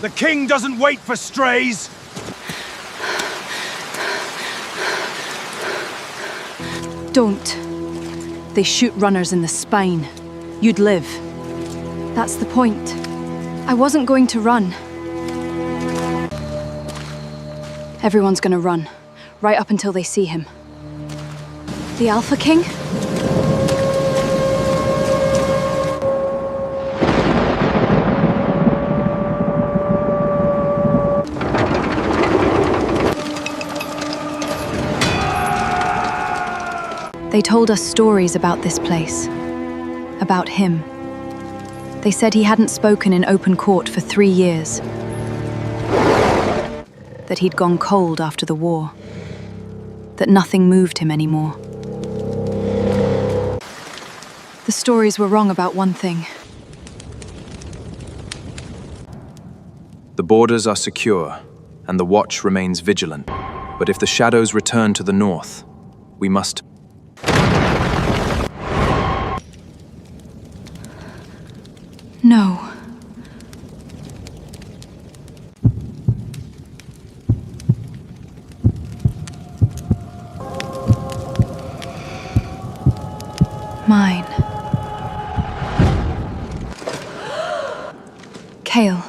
The king doesn't wait for strays! Don't. They shoot runners in the spine. You'd live. That's the point. I wasn't going to run. Everyone's gonna run, right up until they see him. The Alpha King? They told us stories about this place, about him. They said he hadn't spoken in open court for 3 years, that he'd gone cold after the war, that nothing moved him anymore. The stories were wrong about one thing. The borders are secure, and the Watch remains vigilant. But if the shadows return to the north, we must... No. Mine. Kale.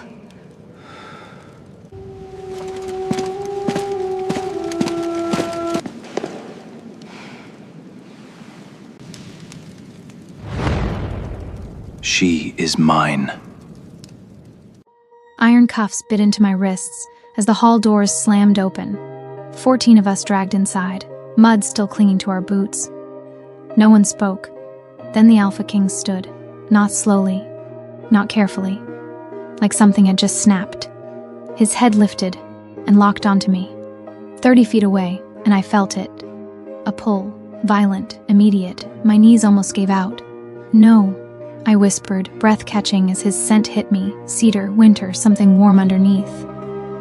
She is mine. Iron cuffs bit into my wrists as the hall doors slammed open. 14 of us dragged inside, mud still clinging to our boots. No one spoke. Then the Alpha King stood, not slowly, not carefully, like something had just snapped. His head lifted and locked onto me. 30 feet away, and I felt it. A pull, violent, immediate. My knees almost gave out. No, I whispered, breath catching as his scent hit me. Cedar, winter, something warm underneath.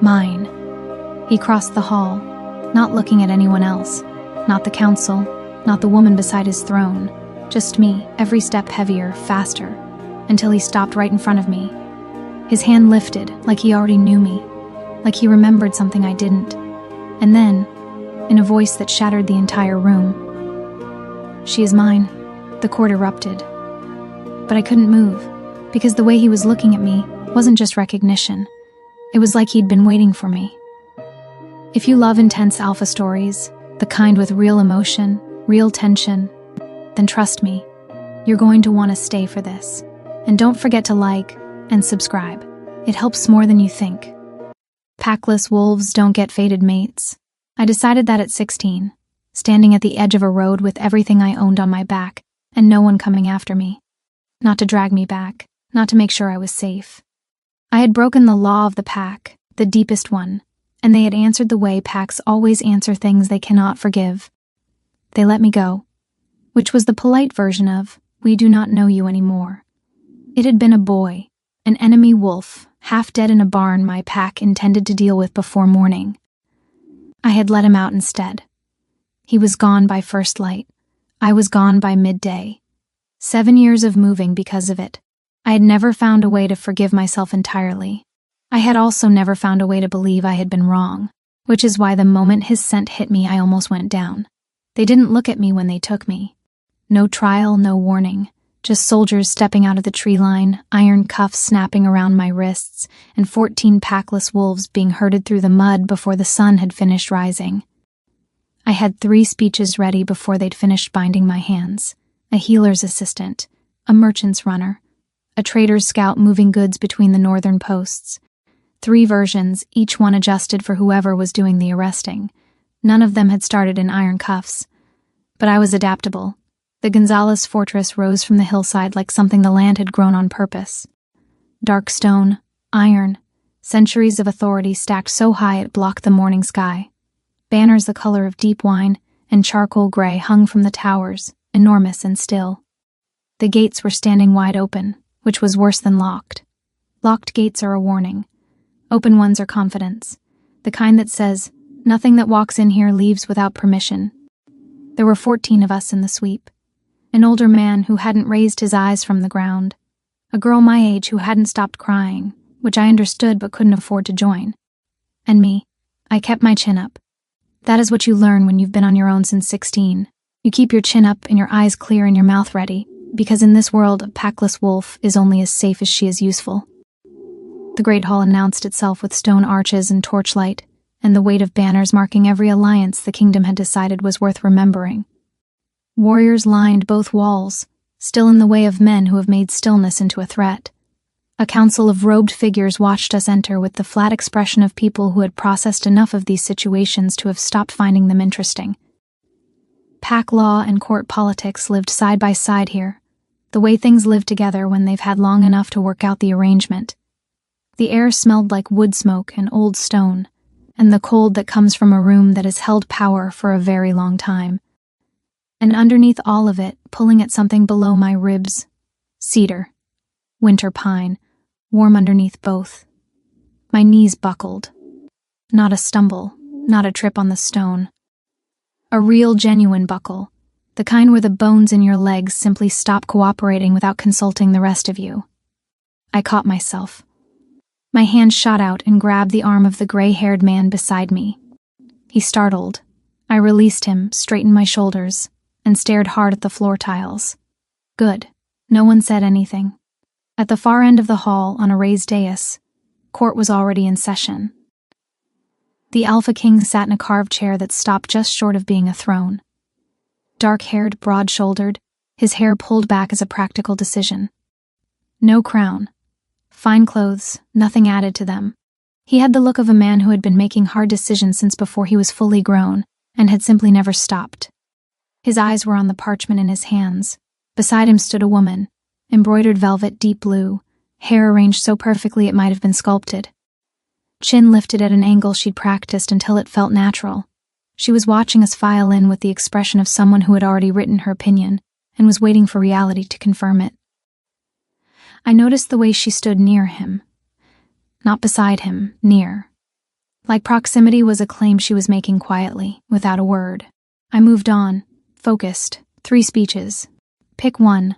Mine. He crossed the hall, not looking at anyone else. Not the council, not the woman beside his throne. Just me, every step heavier, faster, until he stopped right in front of me. His hand lifted, like he already knew me, like he remembered something I didn't. And then, in a voice that shattered the entire room, "She is mine." The court erupted. But I couldn't move, because the way he was looking at me wasn't just recognition. It was like he'd been waiting for me. If you love intense alpha stories, the kind with real emotion, real tension, then trust me, you're going to want to stay for this. And don't forget to like and subscribe. It helps more than you think. Packless wolves don't get fated mates. I decided that at 16, standing at the edge of a road with everything I owned on my back and no one coming after me. Not to drag me back, not to make sure I was safe. I had broken the law of the pack, the deepest one, and they had answered the way packs always answer things they cannot forgive. They let me go, which was the polite version of, "We do not know you anymore." It had been a boy, an enemy wolf, half dead in a barn my pack intended to deal with before morning. I had let him out instead. He was gone by first light. I was gone by midday. 7 years of moving because of it. I had never found a way to forgive myself entirely. I had also never found a way to believe I had been wrong, which is why the moment his scent hit me, I almost went down. They didn't look at me when they took me. No trial, no warning. Just soldiers stepping out of the tree line, iron cuffs snapping around my wrists, and 14 packless wolves being herded through the mud before the sun had finished rising. I had 3 speeches ready before they'd finished binding my hands. A healer's assistant, a merchant's runner, a trader's scout moving goods between the northern posts. 3 versions, each one adjusted for whoever was doing the arresting. None of them had started in iron cuffs. But I was adaptable. The Gonzales fortress rose from the hillside like something the land had grown on purpose. Dark stone, iron, centuries of authority stacked so high it blocked the morning sky. Banners the color of deep wine and charcoal gray hung from the towers, enormous and still. The gates were standing wide open, which was worse than locked. Locked gates are a warning. Open ones are confidence, the kind that says, "Nothing that walks in here leaves without permission." There were 14 of us in the sweep. An older man who hadn't raised his eyes from the ground. A girl my age who hadn't stopped crying. which I understood but couldn't afford to join. And me, I kept my chin up. That is what you learn when you've been on your own since 16. You keep your chin up and your eyes clear and your mouth ready, because in this world, a packless wolf is only as safe as she is useful. The great hall announced itself with stone arches and torchlight, and the weight of banners marking every alliance the kingdom had decided was worth remembering. Warriors lined both walls, still in the way of men who have made stillness into a threat. A council of robed figures watched us enter with the flat expression of people who had processed enough of these situations to have stopped finding them interesting. Pack law and court politics lived side by side here, the way things live together when they've had long enough to work out the arrangement. The air smelled like wood smoke and old stone, and the cold that comes from a room that has held power for a very long time. And underneath all of it, pulling at something below my ribs, cedar, winter pine, warm underneath both. My knees buckled. Not a stumble, not a trip on the stone. A real, genuine buckle, the kind where the bones in your legs simply stop cooperating without consulting the rest of you. I caught myself. My hand shot out and grabbed the arm of the gray-haired man beside me. He startled. I released him, straightened my shoulders, and stared hard at the floor tiles. Good. No one said anything. At the far end of the hall, on a raised dais, court was already in session. The Alpha King sat in a carved chair that stopped just short of being a throne. Dark-haired, broad-shouldered, his hair pulled back as a practical decision. No crown. Fine clothes, nothing added to them. He had the look of a man who had been making hard decisions since before he was fully grown, and had simply never stopped. His eyes were on the parchment in his hands. Beside him stood a woman, embroidered velvet deep blue, hair arranged so perfectly it might have been sculpted. Chin lifted at an angle she'd practiced until it felt natural. She was watching us file in with the expression of someone who had already written her opinion, and was waiting for reality to confirm it. I noticed the way she stood near him. Not beside him, near. Like proximity was a claim she was making quietly, without a word. I moved on, focused, 3 speeches. Pick one.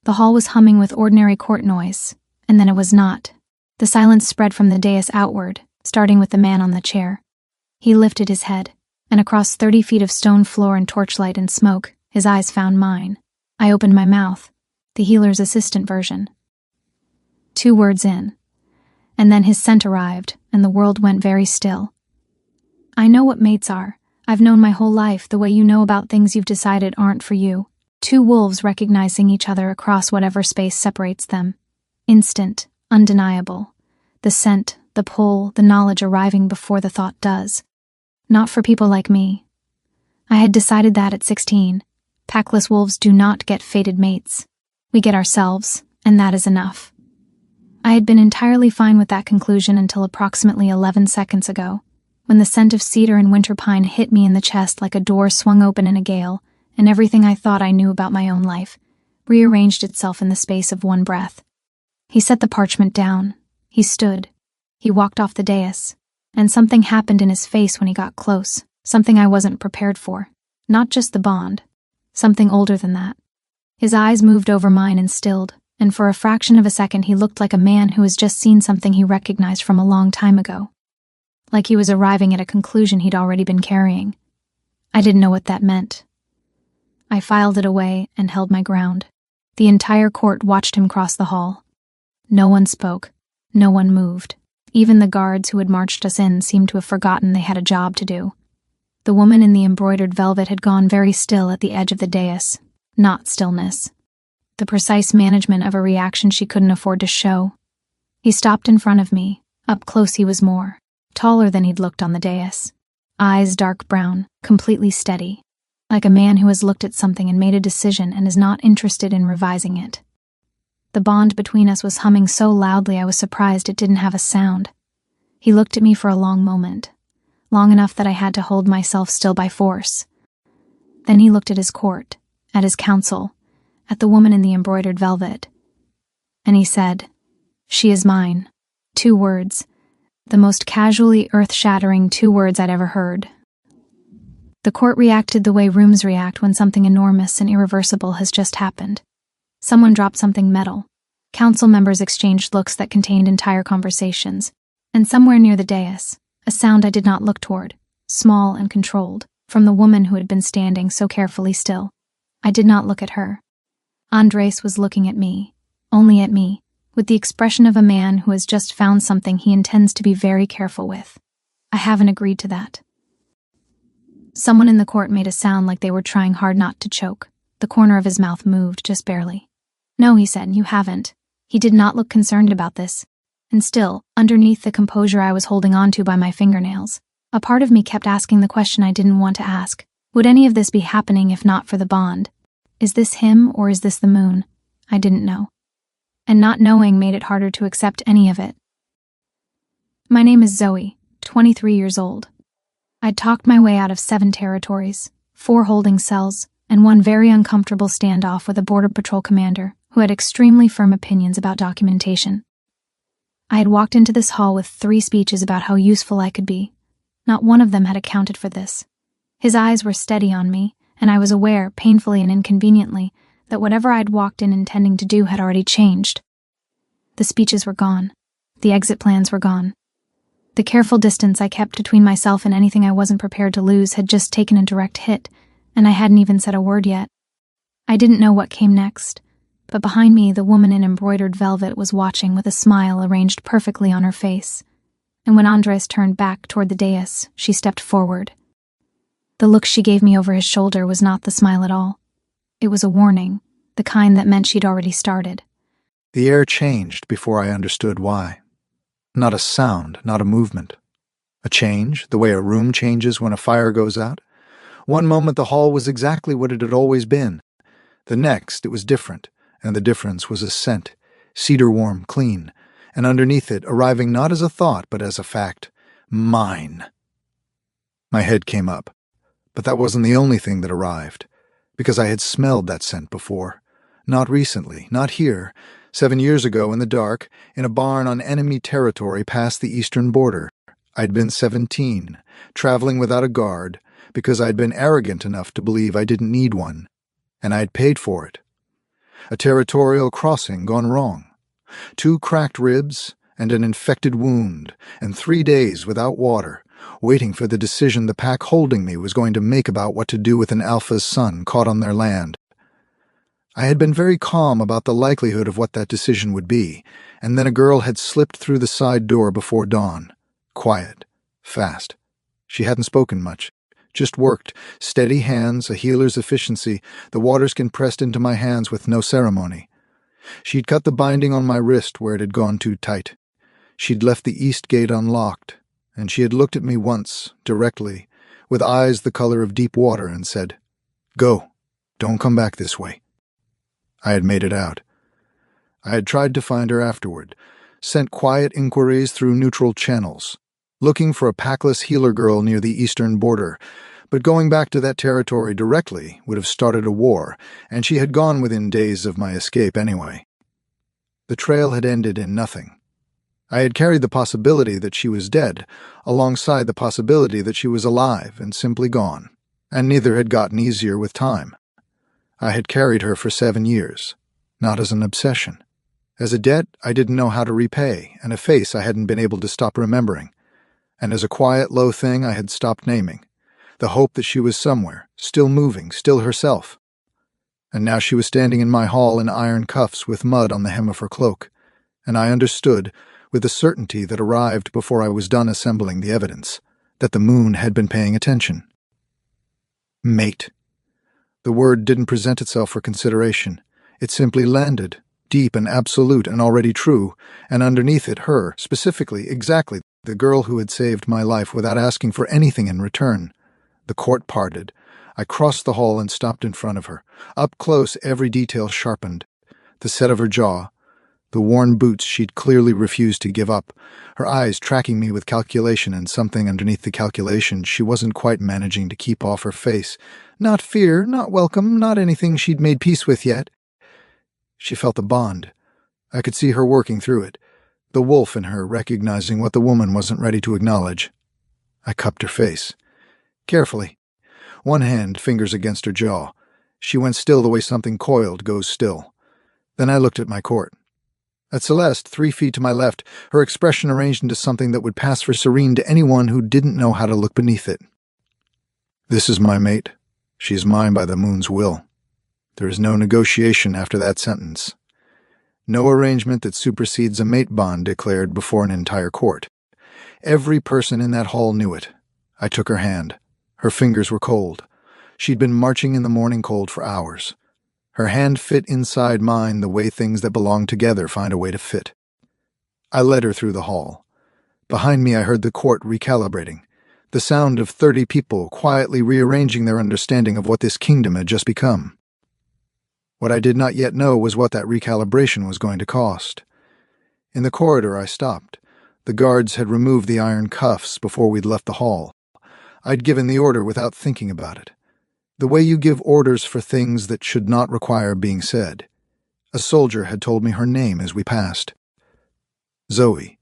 The hall was humming with ordinary court noise, and then it was not. The silence spread from the dais outward, starting with the man on the chair. He lifted his head, and across 30 feet of stone floor and torchlight and smoke, his eyes found mine. I opened my mouth, the healer's assistant version. 2 words in. And then his scent arrived, and the world went very still. I know what mates are. I've known my whole life the way you know about things you've decided aren't for you. 2 wolves recognizing each other across whatever space separates them. Instant, undeniable. The scent, the pull, the knowledge arriving before the thought does. Not for people like me. I had decided that at 16. Packless wolves do not get fated mates. We get ourselves, and that is enough. I had been entirely fine with that conclusion until approximately 11 seconds ago, when the scent of cedar and winter pine hit me in the chest like a door swung open in a gale, and everything I thought I knew about my own life rearranged itself in the space of one breath. He set the parchment down. He stood. He walked off the dais, and something happened in his face when he got close, something I wasn't prepared for. Not just the bond. Something older than that. His eyes moved over mine and stilled, and for a fraction of a second he looked like a man who has just seen something he recognized from a long time ago. Like he was arriving at a conclusion he'd already been carrying. I didn't know what that meant. I filed it away and held my ground. The entire court watched him cross the hall. No one spoke. No one moved. Even the guards who had marched us in seemed to have forgotten they had a job to do. The woman in the embroidered velvet had gone very still at the edge of the dais. Not stillness. The precise management of a reaction she couldn't afford to show. He stopped in front of me. Up close he was more. Taller than he'd looked on the dais. Eyes dark brown, completely steady. Like a man who has looked at something and made a decision and is not interested in revising it. The bond between us was humming so loudly I was surprised it didn't have a sound. He looked at me for a long moment. Long enough that I had to hold myself still by force. Then he looked at his court, at his council, at the woman in the embroidered velvet. And he said, "She is mine." 2 words. The most casually earth-shattering 2 words I'd ever heard. The court reacted the way rooms react when something enormous and irreversible has just happened. Someone dropped something metal. Council members exchanged looks that contained entire conversations, and somewhere near the dais, a sound I did not look toward, small and controlled, from the woman who had been standing so carefully still. I did not look at her. Andres was looking at me, only at me, with the expression of a man who has just found something he intends to be very careful with. I haven't agreed to that. Someone in the court made a sound like they were trying hard not to choke. The corner of his mouth moved, just barely. No, he said, you haven't. He did not look concerned about this. And still, underneath the composure I was holding on to by my fingernails, a part of me kept asking the question I didn't want to ask. Would any of this be happening if not for the bond? Is this him or is this the moon? I didn't know. And not knowing made it harder to accept any of it. My name is Zoe, 23 years old. I'd talked my way out of 7 territories, 4 holding cells, and 1 very uncomfortable standoff with a Border Patrol commander who had extremely firm opinions about documentation. I had walked into this hall with 3 speeches about how useful I could be. Not one of them had accounted for this. His eyes were steady on me, and I was aware, painfully and inconveniently, that whatever I'd walked in intending to do had already changed. The speeches were gone. The exit plans were gone. The careful distance I kept between myself and anything I wasn't prepared to lose had just taken a direct hit, and I hadn't even said a word yet. I didn't know what came next, but behind me the woman in embroidered velvet was watching with a smile arranged perfectly on her face, and when Andres turned back toward the dais, she stepped forward. The look she gave me over his shoulder was not the smile at all. It was a warning, the kind that meant she'd already started. The air changed before I understood why. Not a sound, not a movement. A change, the way a room changes when a fire goes out. One moment the hall was exactly what it had always been. The next it was different, and the difference was a scent, cedar-warm, clean, and underneath it, arriving not as a thought but as a fact, mine. My head came up, but that wasn't the only thing that arrived, because I had smelled that scent before. Not recently, not here, 7 years ago in the dark, in a barn on enemy territory past the eastern border. I'd been 17, traveling without a guard, because I'd been arrogant enough to believe I didn't need one, and I'd paid for it. A territorial crossing gone wrong. 2 cracked ribs and an infected wound, and 3 days without water, waiting for the decision the pack holding me was going to make about what to do with an alpha's son caught on their land. I had been very calm about the likelihood of what that decision would be, and then a girl had slipped through the side door before dawn. Quiet. Fast. She hadn't spoken much. Just worked. Steady hands, a healer's efficiency, the water skin pressed into my hands with no ceremony. She'd cut the binding on my wrist where it had gone too tight. She'd left the east gate unlocked, and she had looked at me once, directly, with eyes the color of deep water, and said, "Go. Don't come back this way." I had made it out. I had tried to find her afterward, sent quiet inquiries through neutral channels, looking for a Packless healer girl near the eastern border, but going back to that territory directly would have started a war, and she had gone within days of my escape anyway. The trail had ended in nothing. I had carried the possibility that she was dead, alongside the possibility that she was alive and simply gone, and neither had gotten easier with time. I had carried her for 7 years, not as an obsession. As a debt I didn't know how to repay, and a face I hadn't been able to stop remembering. And as a quiet, low thing I had stopped naming, the hope that she was somewhere, still moving, still herself. And now she was standing in my hall in iron cuffs with mud on the hem of her cloak, and I understood, with the certainty that arrived before I was done assembling the evidence, that the moon had been paying attention. Mate. The word didn't present itself for consideration. It simply landed, deep and absolute and already true, and underneath it her, specifically, exactly, the girl who had saved my life without asking for anything in return. The court parted. I crossed the hall and stopped in front of her. Up close, every detail sharpened. The set of her jaw, the worn boots she'd clearly refused to give up, her eyes tracking me with calculation, and something underneath the calculation she wasn't quite managing to keep off her face. Not fear, not welcome, not anything she'd made peace with yet. She felt the bond. I could see her working through it, the wolf in her recognizing what the woman wasn't ready to acknowledge. I cupped her face. Carefully. One hand, fingers against her jaw. She went still the way something coiled goes still. Then I looked at my court. At Celeste, 3 feet to my left, her expression arranged into something that would pass for serene to anyone who didn't know how to look beneath it. This is my mate. She is mine by the moon's will. There is no negotiation after that sentence. No arrangement that supersedes a mate bond declared before an entire court. Every person in that hall knew it. I took her hand. Her fingers were cold. She'd been marching in the morning cold for hours. Her hand fit inside mine the way things that belong together find a way to fit. I led her through the hall. Behind me I heard the court recalibrating, the sound of 30 people quietly rearranging their understanding of what this kingdom had just become. What I did not yet know was what that recalibration was going to cost. In the corridor I stopped. The guards had removed the iron cuffs before we'd left the hall. I'd given the order without thinking about it. The way you give orders for things that should not require being said. A soldier had told me her name as we passed. Zoe.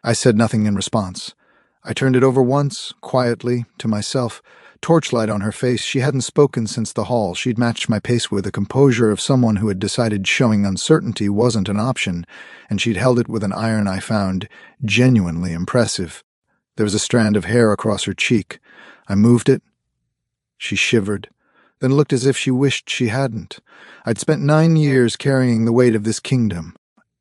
I said nothing in response. I turned it over once, quietly, to myself. Torchlight on her face. She hadn't spoken since the hall. She'd matched my pace with the composure of someone who had decided showing uncertainty wasn't an option, and she'd held it with an iron I found genuinely impressive. There was a strand of hair across her cheek. I moved it. She shivered, then looked as if she wished she hadn't. I'd spent 9 years carrying the weight of this kingdom.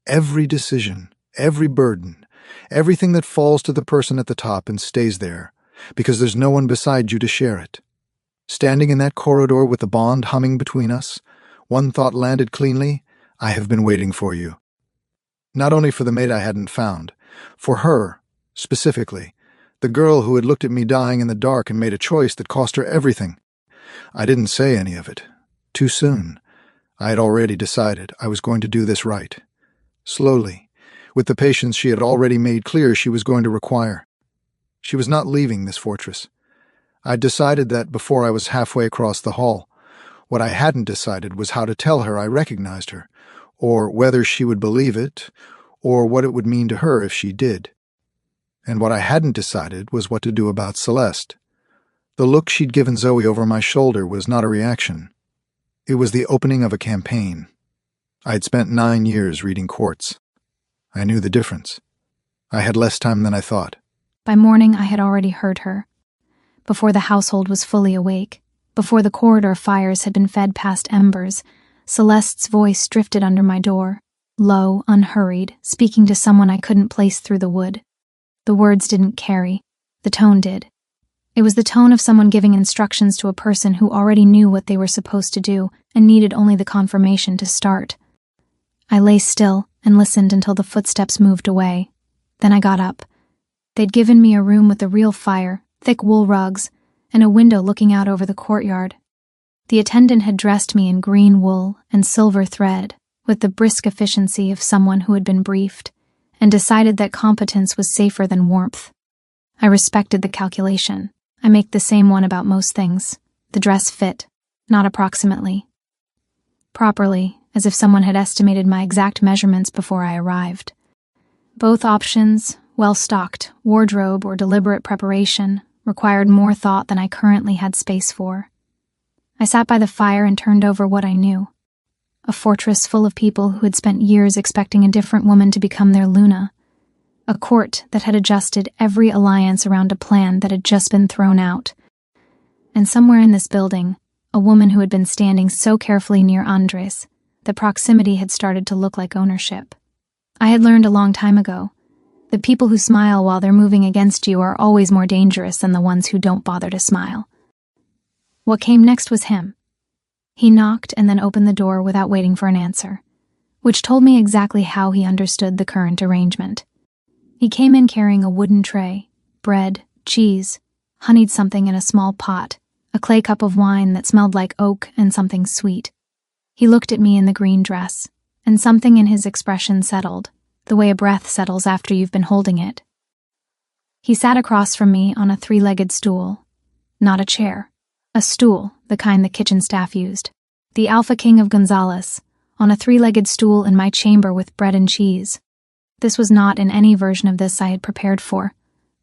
Every decision, every burden, everything that falls to the person at the top and stays there, because there's no one beside you to share it. Standing in that corridor with the bond humming between us, one thought landed cleanly: I have been waiting for you. Not only for the mate I hadn't found, for her, specifically, the girl who had looked at me dying in the dark and made a choice that cost her everything. I didn't say any of it. Too soon. I had already decided I was going to do this right. Slowly, with the patience she had already made clear she was going to require. She was not leaving this fortress. I'd decided that before I was halfway across the hall. What I hadn't decided was how to tell her I recognized her, or whether she would believe it, or what it would mean to her if she did. And what I hadn't decided was what to do about Celeste. The look she'd given Zoe over my shoulder was not a reaction. It was the opening of a campaign. I'd spent 9 years reading courts. I knew the difference. I had less time than I thought. By morning, I had already heard her. Before the household was fully awake, before the corridor fires had been fed past embers, Celeste's voice drifted under my door, low, unhurried, speaking to someone I couldn't place through the wood. The words didn't carry. The tone did. It was the tone of someone giving instructions to a person who already knew what they were supposed to do and needed only the confirmation to start. I lay still and listened until the footsteps moved away. Then I got up. They'd given me a room with a real fire, thick wool rugs, and a window looking out over the courtyard. The attendant had dressed me in green wool and silver thread, with the brisk efficiency of someone who had been briefed, and decided that competence was safer than warmth. I respected the calculation. I make the same one about most things. The dress fit, not approximately. Properly, as if someone had estimated my exact measurements before I arrived. Both options, well-stocked, wardrobe or deliberate preparation, required more thought than I currently had space for. I sat by the fire and turned over what I knew. A fortress full of people who had spent years expecting a different woman to become their Luna. A court that had adjusted every alliance around a plan that had just been thrown out. And somewhere in this building, a woman who had been standing so carefully near Andres that proximity had started to look like ownership. I had learned a long time ago that people who smile while they're moving against you are always more dangerous than the ones who don't bother to smile. What came next was him. He knocked and then opened the door without waiting for an answer, which told me exactly how he understood the current arrangement. He came in carrying a wooden tray, bread, cheese, honeyed something in a small pot, a clay cup of wine that smelled like oak and something sweet. He looked at me in the green dress, and something in his expression settled, the way a breath settles after you've been holding it. He sat across from me on a 3-legged stool. Not a chair. A stool, the kind the kitchen staff used. The Alpha King of Gonzales, on a 3-legged stool in my chamber with bread and cheese. This was not in any version of this I had prepared for.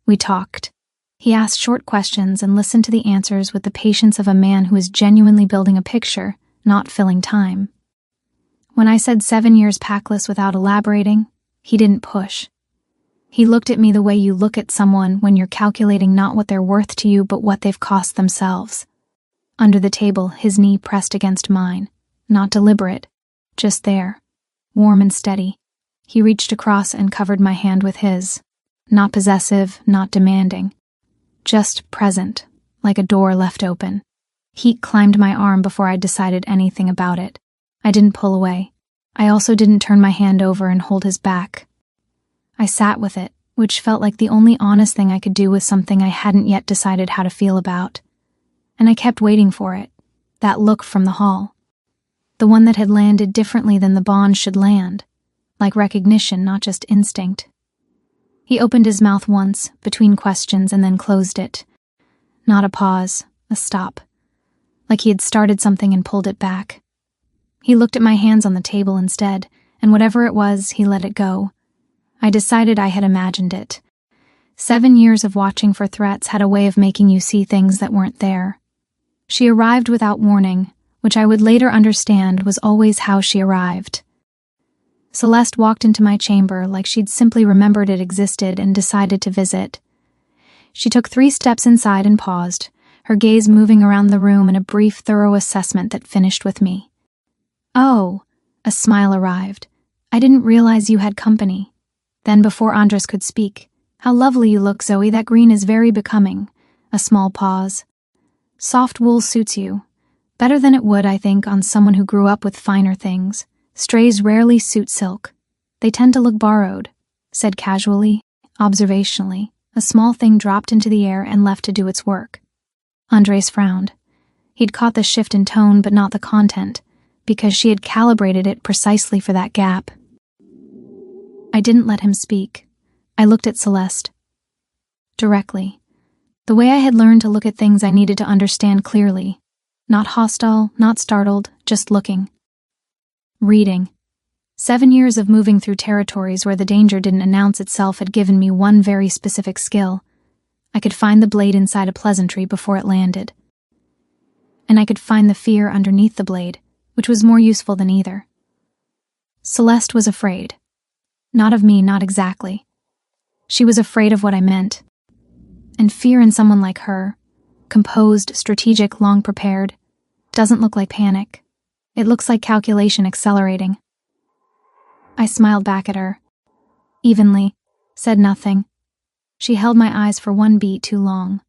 We talked. He asked short questions and listened to the answers with the patience of a man who is genuinely building a picture, not filling time. When I said 7 years Packless without elaborating, he didn't push. He looked at me the way you look at someone when you're calculating not what they're worth to you but what they've cost themselves. Under the table, his knee pressed against mine. Not deliberate, just there, warm and steady. He reached across and covered my hand with his. Not possessive, not demanding. Just present, like a door left open. Heat climbed my arm before I'd decided anything about it. I didn't pull away. I also didn't turn my hand over and hold his back. I sat with it, which felt like the only honest thing I could do with something I hadn't yet decided how to feel about. And I kept waiting for it, that look from the hall. The one that had landed differently than the bond should land, like recognition, not just instinct. He opened his mouth once, between questions, and then closed it. Not a pause, a stop. Like he had started something and pulled it back. He looked at my hands on the table instead, and whatever it was, he let it go. I decided I had imagined it. 7 years of watching for threats had a way of making you see things that weren't there. She arrived without warning, which I would later understand was always how she arrived. Celeste walked into my chamber like she'd simply remembered it existed and decided to visit. She took 3 steps inside and paused, her gaze moving around the room in a brief, thorough assessment that finished with me. "Oh," a smile arrived. "I didn't realize you had company." Then, before Andres could speak, "How lovely you look, Zoe. That green is very becoming." A small pause. "Soft wool suits you. Better than it would, I think, on someone who grew up with finer things. Strays rarely suit silk. They tend to look borrowed," said casually, observationally. A small thing dropped into the air and left to do its work. Andres frowned. He'd caught the shift in tone but not the content, because she had calibrated it precisely for that gap. I didn't let him speak. I looked at Celeste. Directly. The way I had learned to look at things I needed to understand clearly. Not hostile, not startled, just looking. Reading. 7 years of moving through territories where the danger didn't announce itself had given me one very specific skill. I could find the blade inside a pleasantry before it landed. And I could find the fear underneath the blade, which was more useful than either. Celeste was afraid. Not of me, not exactly. She was afraid of what I meant. And fear in someone like her, composed, strategic, long prepared, doesn't look like panic. It looks like calculation accelerating. I smiled back at her. Evenly, said nothing. She held my eyes for one beat too long.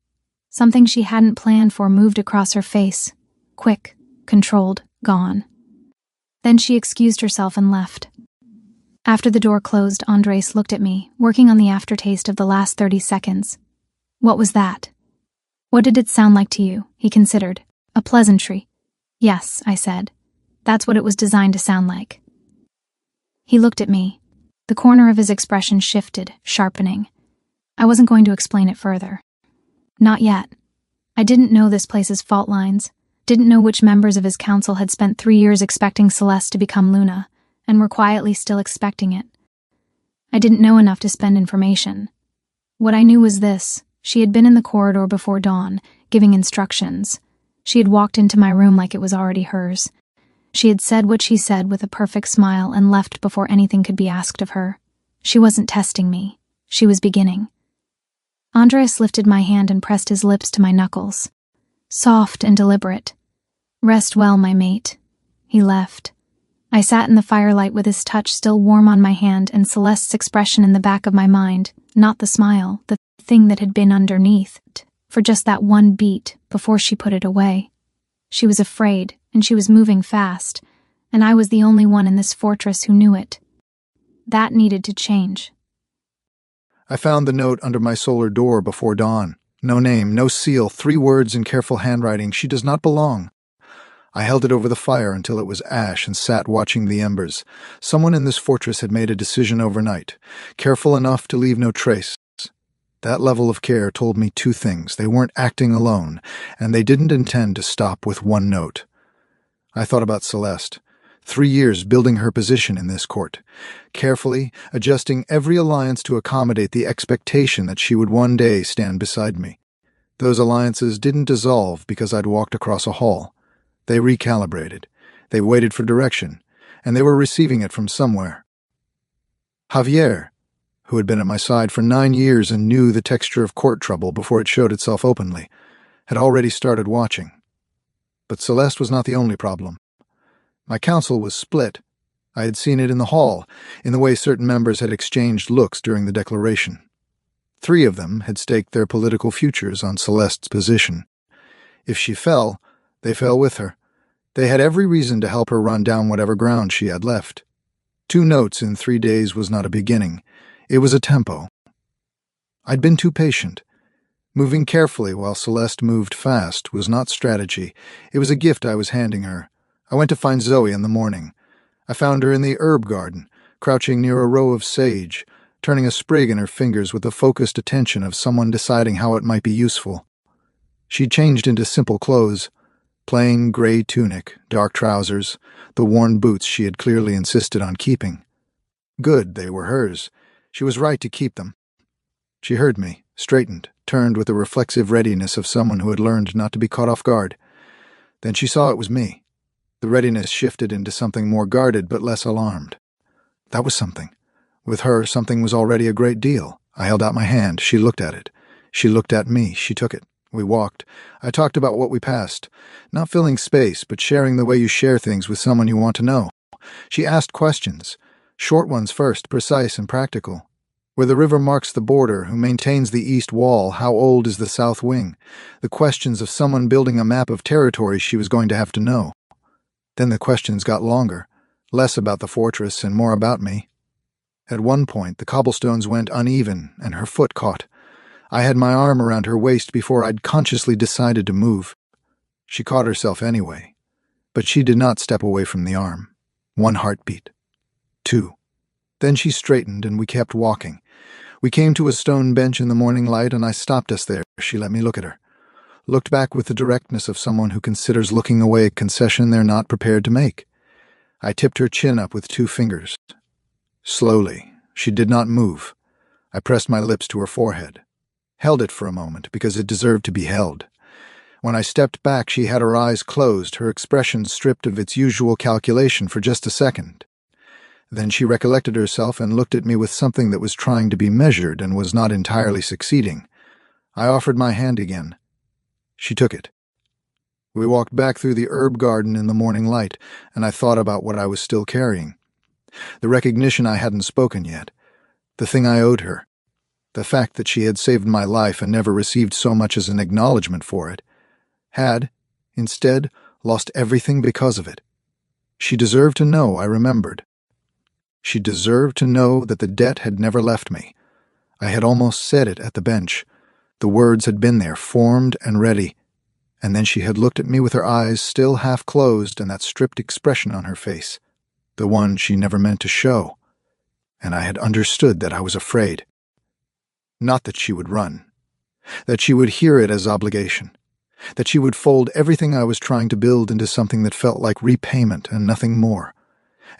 Something she hadn't planned for moved across her face. Quick, controlled, gone. Then she excused herself and left. After the door closed, Andres looked at me, working on the aftertaste of the last 30 seconds. "What was that?" "What did it sound like to you?" he considered. "A pleasantry." "Yes," I said. "That's what it was designed to sound like." He looked at me. The corner of his expression shifted, sharpening. I wasn't going to explain it further. Not yet. I didn't know this place's fault lines, didn't know which members of his council had spent 3 years expecting Celeste to become Luna, and were quietly still expecting it. I didn't know enough to spend information. What I knew was this: she had been in the corridor before dawn, giving instructions. She had walked into my room like it was already hers. She had said what she said with a perfect smile and left before anything could be asked of her. She wasn't testing me. She was beginning. Andres lifted my hand and pressed his lips to my knuckles. Soft and deliberate. "Rest well, my mate." He left. I sat in the firelight with his touch still warm on my hand and Celeste's expression in the back of my mind, not the smile, the thing that had been underneath, for just that one beat before she put it away. She was afraid, and she was moving fast, and I was the only one in this fortress who knew it. That needed to change. I found the note under my solar door before dawn. No name, no seal, 3 words in careful handwriting. "She does not belong." I held it over the fire until it was ash and sat watching the embers. Someone in this fortress had made a decision overnight, careful enough to leave no trace. That level of care told me 2 things. They weren't acting alone, and they didn't intend to stop with one note. I thought about Celeste. 3 years building her position in this court, carefully adjusting every alliance to accommodate the expectation that she would one day stand beside me. Those alliances didn't dissolve because I'd walked across a hall. They recalibrated. They waited for direction. and they were receiving it from somewhere. Javier, who had been at my side for 9 years and knew the texture of court trouble before it showed itself openly, had already started watching. But Celeste was not the only problem. My council was split. I had seen it in the hall, in the way certain members had exchanged looks during the declaration. 3 of them had staked their political futures on Celeste's position. If she fell, they fell with her. They had every reason to help her run down whatever ground she had left. 2 notes in 3 days was not a beginning. It was a tempo. I'd been too patient. Moving carefully while Celeste moved fast was not strategy. It was a gift I was handing her. I went to find Zoe in the morning. I found her in the herb garden, crouching near a row of sage, turning a sprig in her fingers with the focused attention of someone deciding how it might be useful. She'd changed into simple clothes, plain gray tunic, dark trousers, the worn boots she had clearly insisted on keeping. Good, they were hers. She was right to keep them. She heard me, straightened, turned with the reflexive readiness of someone who had learned not to be caught off guard. Then she saw it was me. The readiness shifted into something more guarded but less alarmed. That was something. With her, something was already a great deal. I held out my hand. She looked at it. She looked at me. She took it. We walked. I talked about what we passed. Not filling space, but sharing the way you share things with someone you want to know. She asked questions. Short ones first, precise and practical. Where the river marks the border, who maintains the east wall, how old is the south wing? The questions of someone building a map of territory she was going to have to know. Then the questions got longer, less about the fortress and more about me. At one point, the cobblestones went uneven and her foot caught. I had my arm around her waist before I'd consciously decided to move. She caught herself anyway, but she did not step away from the arm. 1 heartbeat. 2. Then she straightened and we kept walking. We came to a stone bench in the morning light and I stopped us there. She let me look at her. Looked back with the directness of someone who considers looking away a concession they're not prepared to make. I tipped her chin up with 2 fingers. Slowly. She did not move. I pressed my lips to her forehead. Held it for a moment because it deserved to be held. When I stepped back, she had her eyes closed, her expression stripped of its usual calculation for just a second. Then she recollected herself and looked at me with something that was trying to be measured and was not entirely succeeding. I offered my hand again. She took it. We walked back through the herb garden in the morning light, and I thought about what I was still carrying. The recognition I hadn't spoken yet. The thing I owed her. The fact that she had saved my life and never received so much as an acknowledgement for it. Had, instead, lost everything because of it. She deserved to know, I remembered. She deserved to know that the debt had never left me. I had almost said it at the bench. The words had been there, formed and ready. And then she had looked at me with her eyes still half closed and that stripped expression on her face. The one she never meant to show. And I had understood that I was afraid. Not that she would run. That she would hear it as obligation. That she would fold everything I was trying to build into something that felt like repayment and nothing more.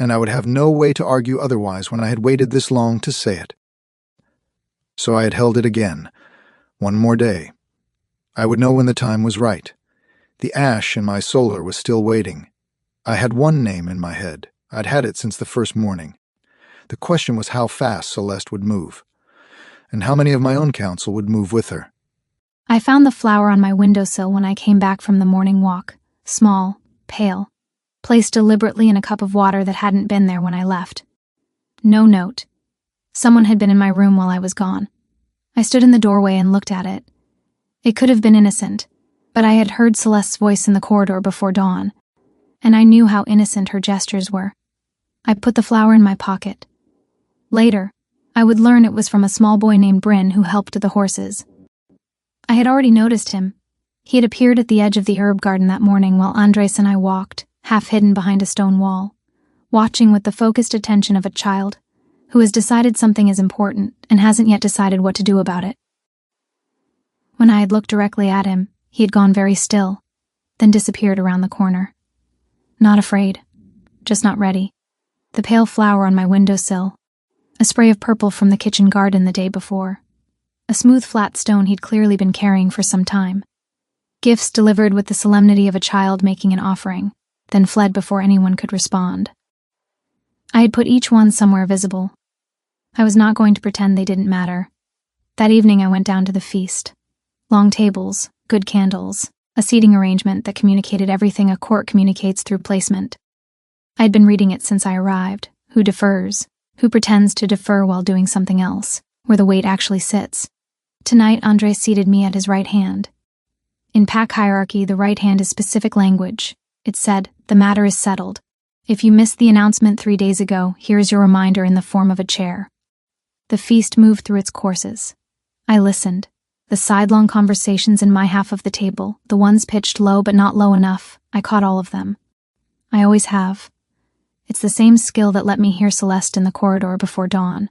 And I would have no way to argue otherwise when I had waited this long to say it. So I had held it again. 1 more day. I would know when the time was right. The ash in my solar was still waiting. I had one name in my head. I'd had it since the first morning. The question was how fast Celeste would move. And how many of my own council would move with her. I found the flower on my windowsill when I came back from the morning walk, small, pale, placed deliberately in a cup of water that hadn't been there when I left. No note. Someone had been in my room while I was gone. I stood in the doorway and looked at it. It could have been innocent, but I had heard Celeste's voice in the corridor before dawn, and I knew how innocent her gestures were. I put the flower in my pocket. Later, I would learn it was from a small boy named Bryn who helped the horses. I had already noticed him. He had appeared at the edge of the herb garden that morning while Andres and I walked, half hidden behind a stone wall, watching with the focused attention of a child who has decided something is important and hasn't yet decided what to do about it. When I had looked directly at him, he had gone very still, then disappeared around the corner. Not afraid, just not ready. The pale flower on my windowsill, a spray of purple from the kitchen garden the day before, a smooth flat stone he'd clearly been carrying for some time. Gifts delivered with the solemnity of a child making an offering, then fled before anyone could respond. I had put each one somewhere visible. I was not going to pretend they didn't matter. That evening I went down to the feast. Long tables, good candles, a seating arrangement that communicated everything a court communicates through placement. I had been reading it since I arrived. Who defers? Who pretends to defer while doing something else, where the weight actually sits? Tonight, Andre seated me at his right hand. In pack hierarchy, the right hand is specific language. It said, "The matter is settled. If you missed the announcement 3 days ago, here is your reminder in the form of a chair." The feast moved through its courses. I listened. The sidelong conversations in my half of the table, the ones pitched low but not low enough, I caught all of them. I always have. It's the same skill that let me hear Celeste in the corridor before dawn.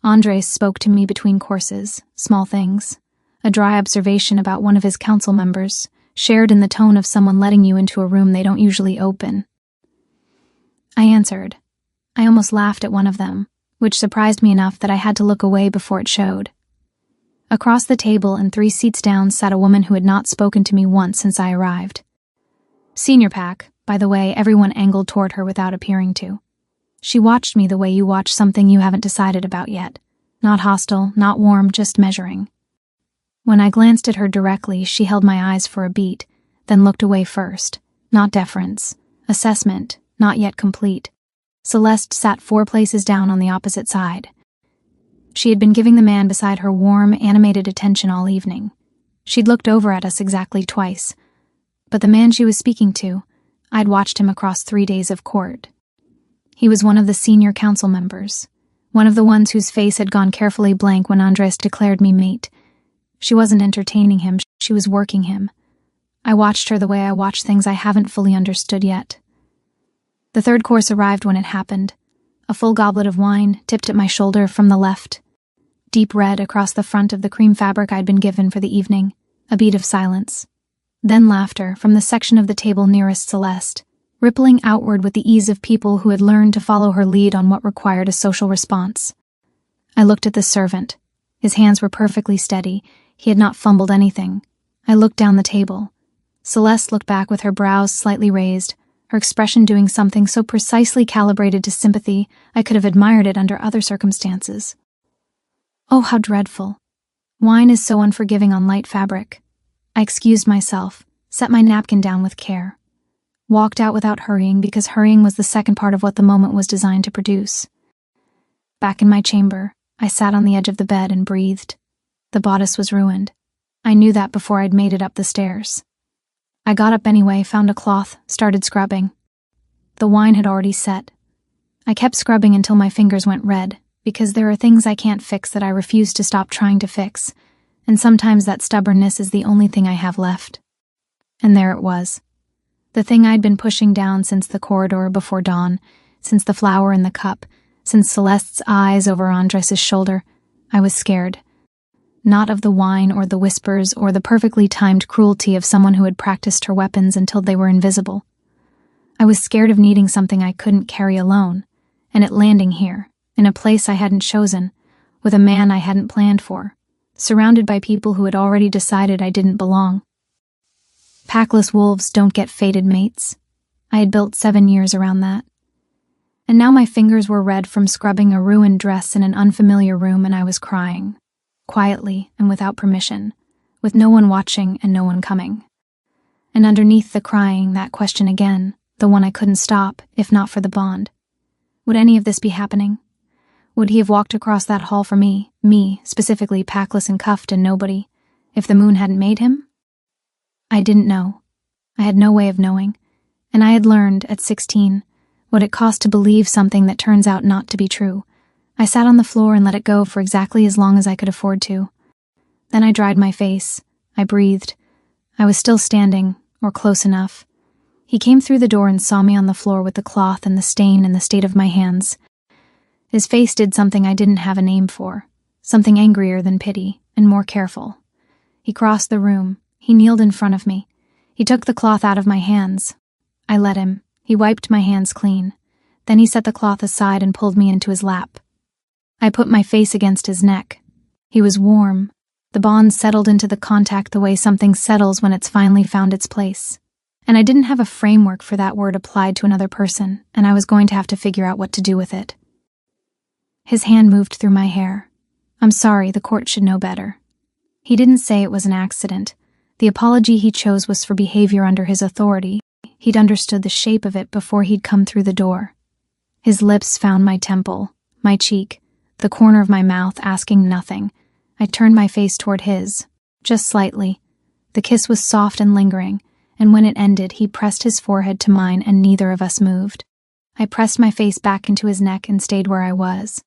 Andres spoke to me between courses, small things. A dry observation about one of his council members, shared in the tone of someone letting you into a room they don't usually open. I answered. I almost laughed at one of them, which surprised me enough that I had to look away before it showed. Across the table and 3 seats down sat a woman who had not spoken to me once since I arrived. Senior pack, by the way, everyone angled toward her without appearing to. She watched me the way you watch something you haven't decided about yet. Not hostile, not warm, just measuring. When I glanced at her directly, she held my eyes for a beat, then looked away first. Not deference. Assessment, not yet complete. Celeste sat 4 places down on the opposite side. She had been giving the man beside her warm, animated attention all evening. She'd looked over at us exactly twice. But the man she was speaking to, I'd watched him across 3 days of court. He was one of the senior council members, one of the ones whose face had gone carefully blank when Andres declared me mate. She wasn't entertaining him, she was working him. I watched her the way I watch things I haven't fully understood yet. The 3rd course arrived when it happened. A full goblet of wine, tipped at my shoulder from the left. Deep red across the front of the cream fabric I'd been given for the evening. A beat of silence. Then laughter from the section of the table nearest Celeste, rippling outward with the ease of people who had learned to follow her lead on what required a social response. I looked at the servant. His hands were perfectly steady. He had not fumbled anything. I looked down the table. Celeste looked back with her brows slightly raised, her expression doing something so precisely calibrated to sympathy I could have admired it under other circumstances. Oh, how dreadful. Wine is so unforgiving on light fabric. I excused myself, set my napkin down with care. Walked out without hurrying because hurrying was the second part of what the moment was designed to produce. Back in my chamber, I sat on the edge of the bed and breathed. The bodice was ruined. I knew that before I'd made it up the stairs. I got up anyway, found a cloth, started scrubbing. The wine had already set. I kept scrubbing until my fingers went red, because there are things I can't fix that I refuse to stop trying to fix, and sometimes that stubbornness is the only thing I have left. And there it was. The thing I'd been pushing down since the corridor before dawn, since the flower in the cup, since Celeste's eyes over Andres' shoulder. I was scared. Not of the wine or the whispers or the perfectly timed cruelty of someone who had practiced her weapons until they were invisible. I was scared of needing something I couldn't carry alone, and it landing here, in a place I hadn't chosen, with a man I hadn't planned for, surrounded by people who had already decided I didn't belong. Packless wolves don't get fated mates. I had built 7 years around that. And now my fingers were red from scrubbing a ruined dress in an unfamiliar room, and I was crying. Quietly and without permission, with no one watching and no one coming. And underneath the crying, that question again, the one I couldn't stop, if not for the bond. Would any of this be happening? Would he have walked across that hall for me, specifically packless and cuffed and nobody, if the moon hadn't made him? I didn't know. I had no way of knowing, and I had learned, at 16, what it cost to believe something that turns out not to be true. I sat on the floor and let it go for exactly as long as I could afford to. Then I dried my face. I breathed. I was still standing, or close enough. He came through the door and saw me on the floor with the cloth and the stain and the state of my hands. His face did something I didn't have a name for, something angrier than pity, and more careful. He crossed the room. He kneeled in front of me. He took the cloth out of my hands. I let him. He wiped my hands clean. Then he set the cloth aside and pulled me into his lap. I put my face against his neck. He was warm. The bond settled into the contact the way something settles when it's finally found its place. And I didn't have a framework for that word applied to another person, and I was going to have to figure out what to do with it. His hand moved through my hair. I'm sorry, the court should know better. He didn't say it was an accident. The apology he chose was for behavior under his authority. He'd understood the shape of it before he'd come through the door. His lips found my temple, my cheek, the corner of my mouth, asking nothing. I turned my face toward his, just slightly. The kiss was soft and lingering, and when it ended, he pressed his forehead to mine and neither of us moved. I pressed my face back into his neck and stayed where I was.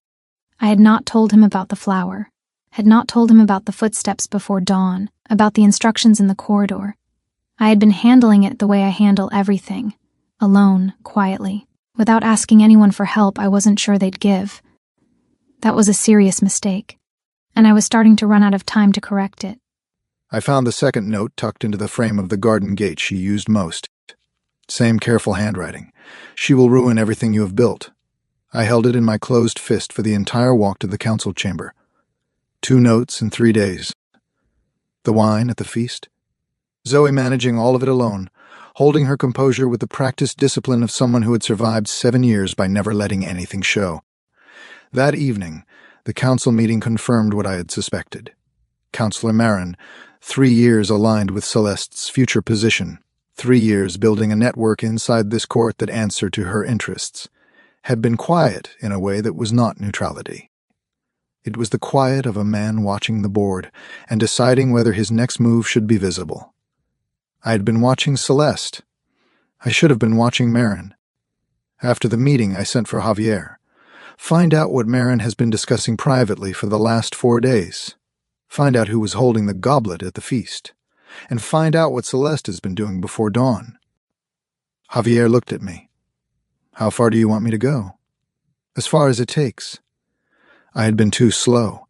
I had not told him about the flower, had not told him about the footsteps before dawn, about the instructions in the corridor. I had been handling it the way I handle everything, alone, quietly. Without asking anyone for help I wasn't sure they'd give. That was a serious mistake, and I was starting to run out of time to correct it. I found the second note tucked into the frame of the garden gate she used most. Same careful handwriting. She will ruin everything you have built. I held it in my closed fist for the entire walk to the council chamber. 2 notes in 3 days. The wine at the feast. Zoe managing all of it alone, holding her composure with the practiced discipline of someone who had survived 7 years by never letting anything show. That evening, the council meeting confirmed what I had suspected. Councillor Marin, 3 years aligned with Celeste's future position, 3 years building a network inside this court that answered to her interests, had been quiet in a way that was not neutrality. It was the quiet of a man watching the board and deciding whether his next move should be visible. I had been watching Celeste. I should have been watching Marin. After the meeting, I sent for Javier. Find out what Marin has been discussing privately for the last 4 days. Find out who was holding the goblet at the feast. And find out what Celeste has been doing before dawn. Javier looked at me. How far do you want me to go? As far as it takes. I had been too slow.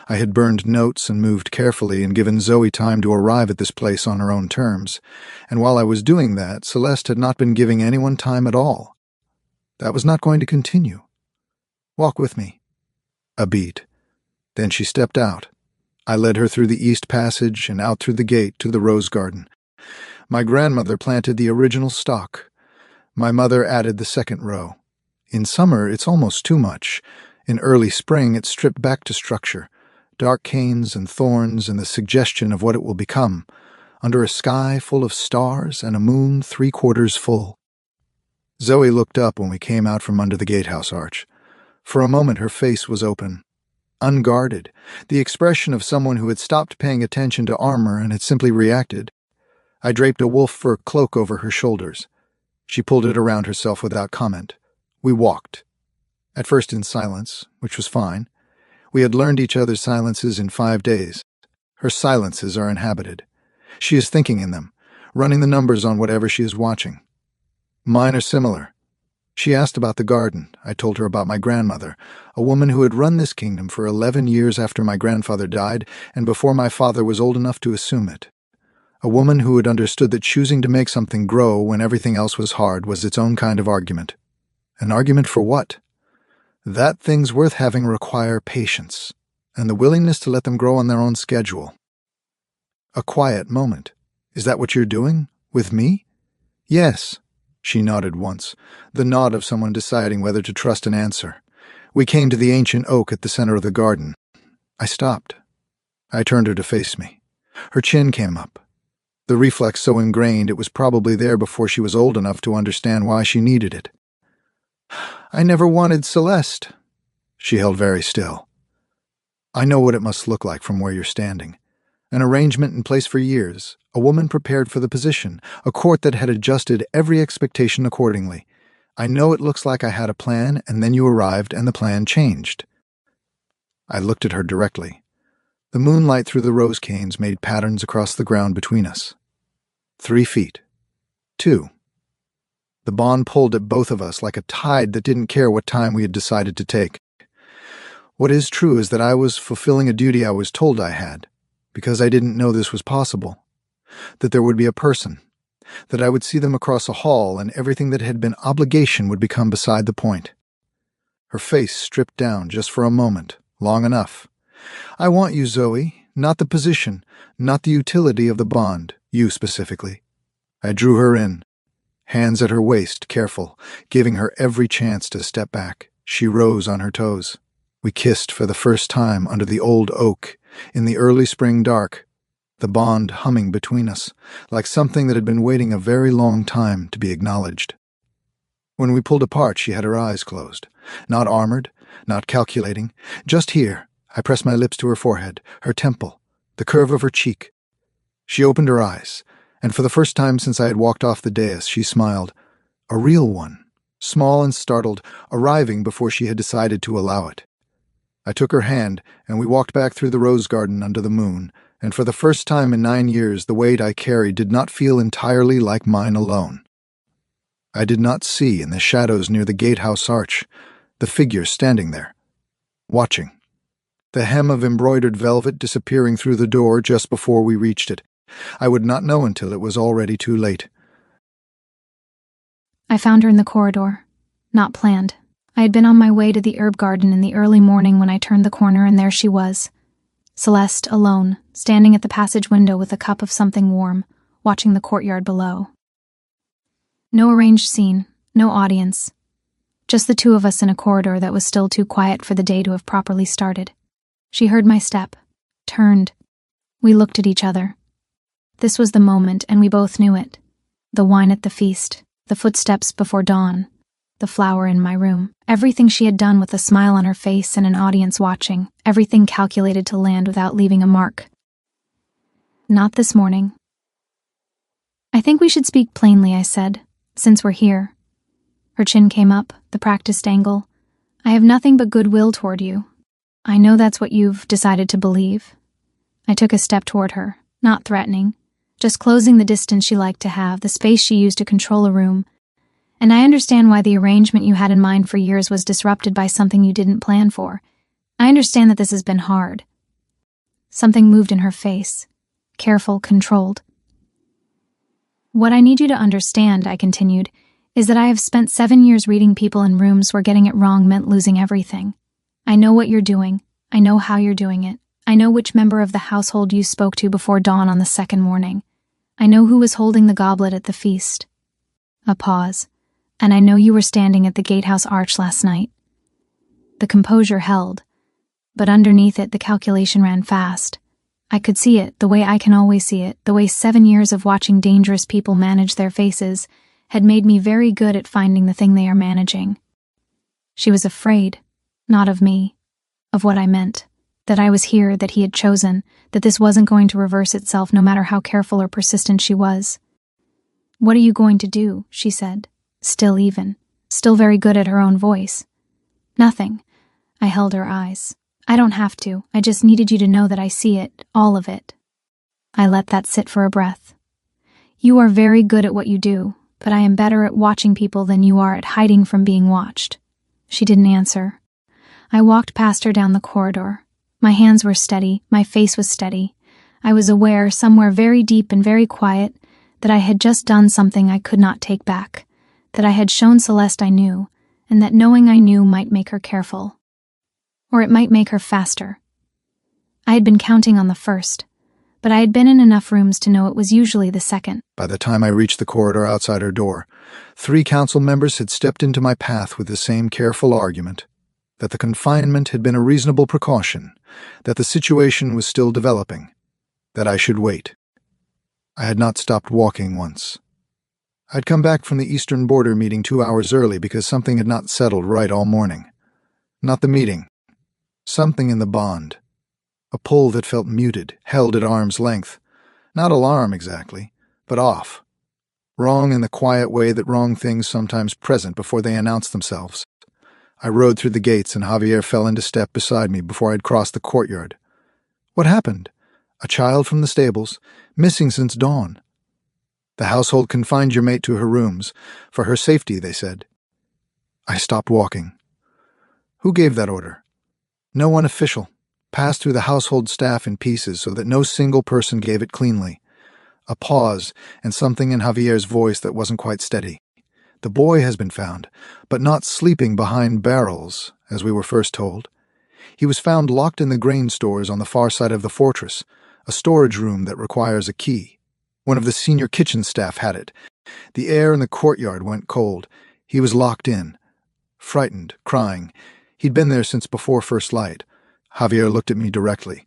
I had burned notes and moved carefully and given Zoe time to arrive at this place on her own terms, and while I was doing that, Celeste had not been giving anyone time at all. That was not going to continue. Walk with me. A beat. Then she stepped out. I led her through the east passage and out through the gate to the rose garden. My grandmother planted the original stock. My mother added the second row. In summer, it's almost too much. In early spring, it's stripped back to structure. Dark canes and thorns and the suggestion of what it will become, under a sky full of stars and a moon 3/4 full. Zoe looked up when we came out from under the gatehouse arch. For a moment her face was open, unguarded, the expression of someone who had stopped paying attention to armor and had simply reacted. I draped a wolf fur cloak over her shoulders. She pulled it around herself without comment. We walked. At first in silence, which was fine. We had learned each other's silences in 5 days. Her silences are inhabited. She is thinking in them, running the numbers on whatever she is watching. Mine are similar. She asked about the garden. I told her about my grandmother, a woman who had run this kingdom for 11 years after my grandfather died and before my father was old enough to assume it. A woman who had understood that choosing to make something grow when everything else was hard was its own kind of argument. An argument for what? That things worth having require patience, and the willingness to let them grow on their own schedule. A quiet moment. Is that what you're doing? With me? Yes. She nodded once, the nod of someone deciding whether to trust an answer. We came to the ancient oak at the center of the garden. I stopped. I turned her to face me. Her chin came up. The reflex so ingrained it was probably there before she was old enough to understand why she needed it. I never wanted Celeste. She held very still. I know what it must look like from where you're standing. An arrangement in place for years, a woman prepared for the position, a court that had adjusted every expectation accordingly. I know it looks like I had a plan, and then you arrived and the plan changed. I looked at her directly. The moonlight through the rose canes made patterns across the ground between us. 3 feet. 2. The bond pulled at both of us like a tide that didn't care what time we had decided to take. What is true is that I was fulfilling a duty I was told I had, because I didn't know this was possible. That there would be a person, that I would see them across a hall and everything that had been obligation would become beside the point. Her face stripped down just for a moment, long enough. I want you, Zoe, not the position, not the utility of the bond, you specifically. I drew her in, hands at her waist, careful, giving her every chance to step back. She rose on her toes. We kissed for the first time under the old oak, in the early spring dark, the bond humming between us, like something that had been waiting a very long time to be acknowledged. When we pulled apart, she had her eyes closed, not armored, not calculating, just here. I pressed my lips to her forehead, her temple, the curve of her cheek. She opened her eyes, and for the first time since I had walked off the dais, she smiled, a real one, small and startled, arriving before she had decided to allow it. I took her hand, and we walked back through the rose garden under the moon, and for the first time in 9 years the weight I carried did not feel entirely like mine alone. I did not see, in the shadows near the gatehouse arch, the figure standing there, watching, the hem of embroidered velvet disappearing through the door just before we reached it. I would not know until it was already too late. I found her in the corridor. Not planned. I had been on my way to the herb garden in the early morning when I turned the corner, and there she was. Celeste, alone, standing at the passage window with a cup of something warm, watching the courtyard below. No arranged scene, no audience. Just the two of us in a corridor that was still too quiet for the day to have properly started. She heard my step, turned. We looked at each other. This was the moment, and we both knew it. The wine at the feast, the footsteps before dawn, the flower in my room. Everything she had done with a smile on her face and an audience watching, everything calculated to land without leaving a mark. Not this morning. I think we should speak plainly, I said, since we're here. Her chin came up, the practiced angle. I have nothing but goodwill toward you. I know that's what you've decided to believe. I took a step toward her, not threatening, just closing the distance she liked to have, the space she used to control a room. And I understand why the arrangement you had in mind for years was disrupted by something you didn't plan for. I understand that this has been hard. Something moved in her face, careful, controlled. What I need you to understand, I continued, is that I have spent 7 years reading people in rooms where getting it wrong meant losing everything. I know what you're doing. I know how you're doing it. I know which member of the household you spoke to before dawn on the second morning. I know who was holding the goblet at the feast. A pause. And I know you were standing at the gatehouse arch last night. The composure held, but underneath it the calculation ran fast. I could see it, the way I can always see it, the way 7 years of watching dangerous people manage their faces had made me very good at finding the thing they are managing. She was afraid, not of me, of what I meant, that I was here, that he had chosen, that this wasn't going to reverse itself no matter how careful or persistent she was. What are you going to do? She said. Still even, still very good at her own voice. Nothing. I held her eyes. I don't have to. I just needed you to know that I see it, all of it. I let that sit for a breath. You are very good at what you do, but I am better at watching people than you are at hiding from being watched. She didn't answer. I walked past her down the corridor. My hands were steady, my face was steady. I was aware, somewhere very deep and very quiet, that I had just done something I could not take back. That I had shown Celeste I knew, and that knowing I knew might make her careful. Or it might make her faster. I had been counting on the first, but I had been in enough rooms to know it was usually the second. By the time I reached the corridor outside her door, 3 council members had stepped into my path with the same careful argument, that the confinement had been a reasonable precaution, that the situation was still developing, that I should wait. I had not stopped walking once. I'd come back from the Eastern Border meeting 2 hours early because something had not settled right all morning. Not the meeting. Something in the bond. A pull that felt muted, held at arm's length. Not alarm exactly, but off. Wrong in the quiet way that wrong things sometimes present before they announce themselves. I rode through the gates and Javier fell into step beside me before I'd crossed the courtyard. What happened? A child from the stables, missing since dawn. The household confined your mate to her rooms. For her safety, they said. I stopped walking. Who gave that order? No one official. Passed through the household staff in pieces so that no single person gave it cleanly. A pause, and something in Javier's voice that wasn't quite steady. The boy has been found, but not sleeping behind barrels, as we were first told. He was found locked in the grain stores on the far side of the fortress, a storage room that requires a key. One of the senior kitchen staff had it. The air in the courtyard went cold. He was locked in. Frightened, crying. He'd been there since before first light. Javier looked at me directly.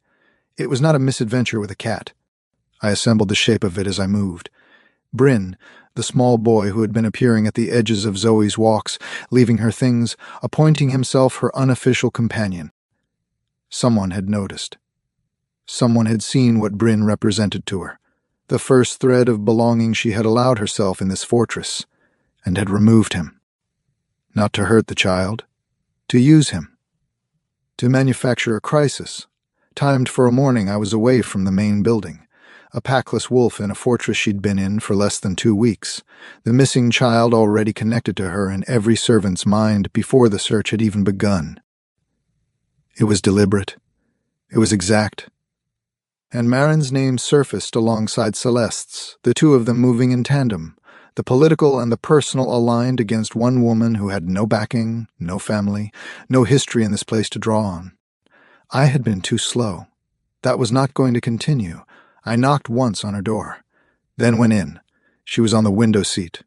It was not a misadventure with a cat. I assembled the shape of it as I moved. Bryn, the small boy who had been appearing at the edges of Zoe's walks, leaving her things, appointing himself her unofficial companion. Someone had noticed. Someone had seen what Bryn represented to her, the first thread of belonging she had allowed herself in this fortress, and had removed him. Not to hurt the child, to use him. To manufacture a crisis. Timed for a morning I was away from the main building. A packless wolf in a fortress she'd been in for less than 2 weeks. The missing child already connected to her in every servant's mind before the search had even begun. It was deliberate. It was exact. And Marin's name surfaced alongside Celeste's, the two of them moving in tandem, the political and the personal aligned against one woman who had no backing, no family, no history in this place to draw on. I had been too slow. That was not going to continue. I knocked once on her door, then went in. She was on the window seat,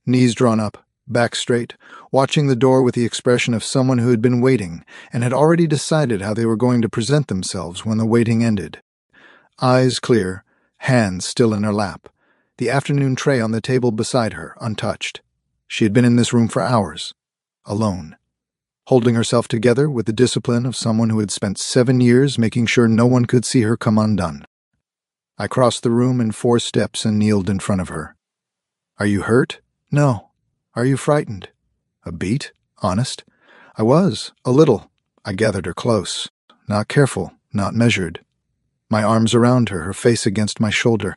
knees drawn up, back straight, watching the door with the expression of someone who had been waiting and had already decided how they were going to present themselves when the waiting ended. Eyes clear, hands still in her lap, the afternoon tray on the table beside her, untouched. She had been in this room for hours, alone, holding herself together with the discipline of someone who had spent 7 years making sure no one could see her come undone. I crossed the room in 4 steps and kneeled in front of her. Are you hurt? No. Are you frightened? A beat? Honest? I was, a little. I gathered her close. Not careful, not measured. My arms around her, her face against my shoulder.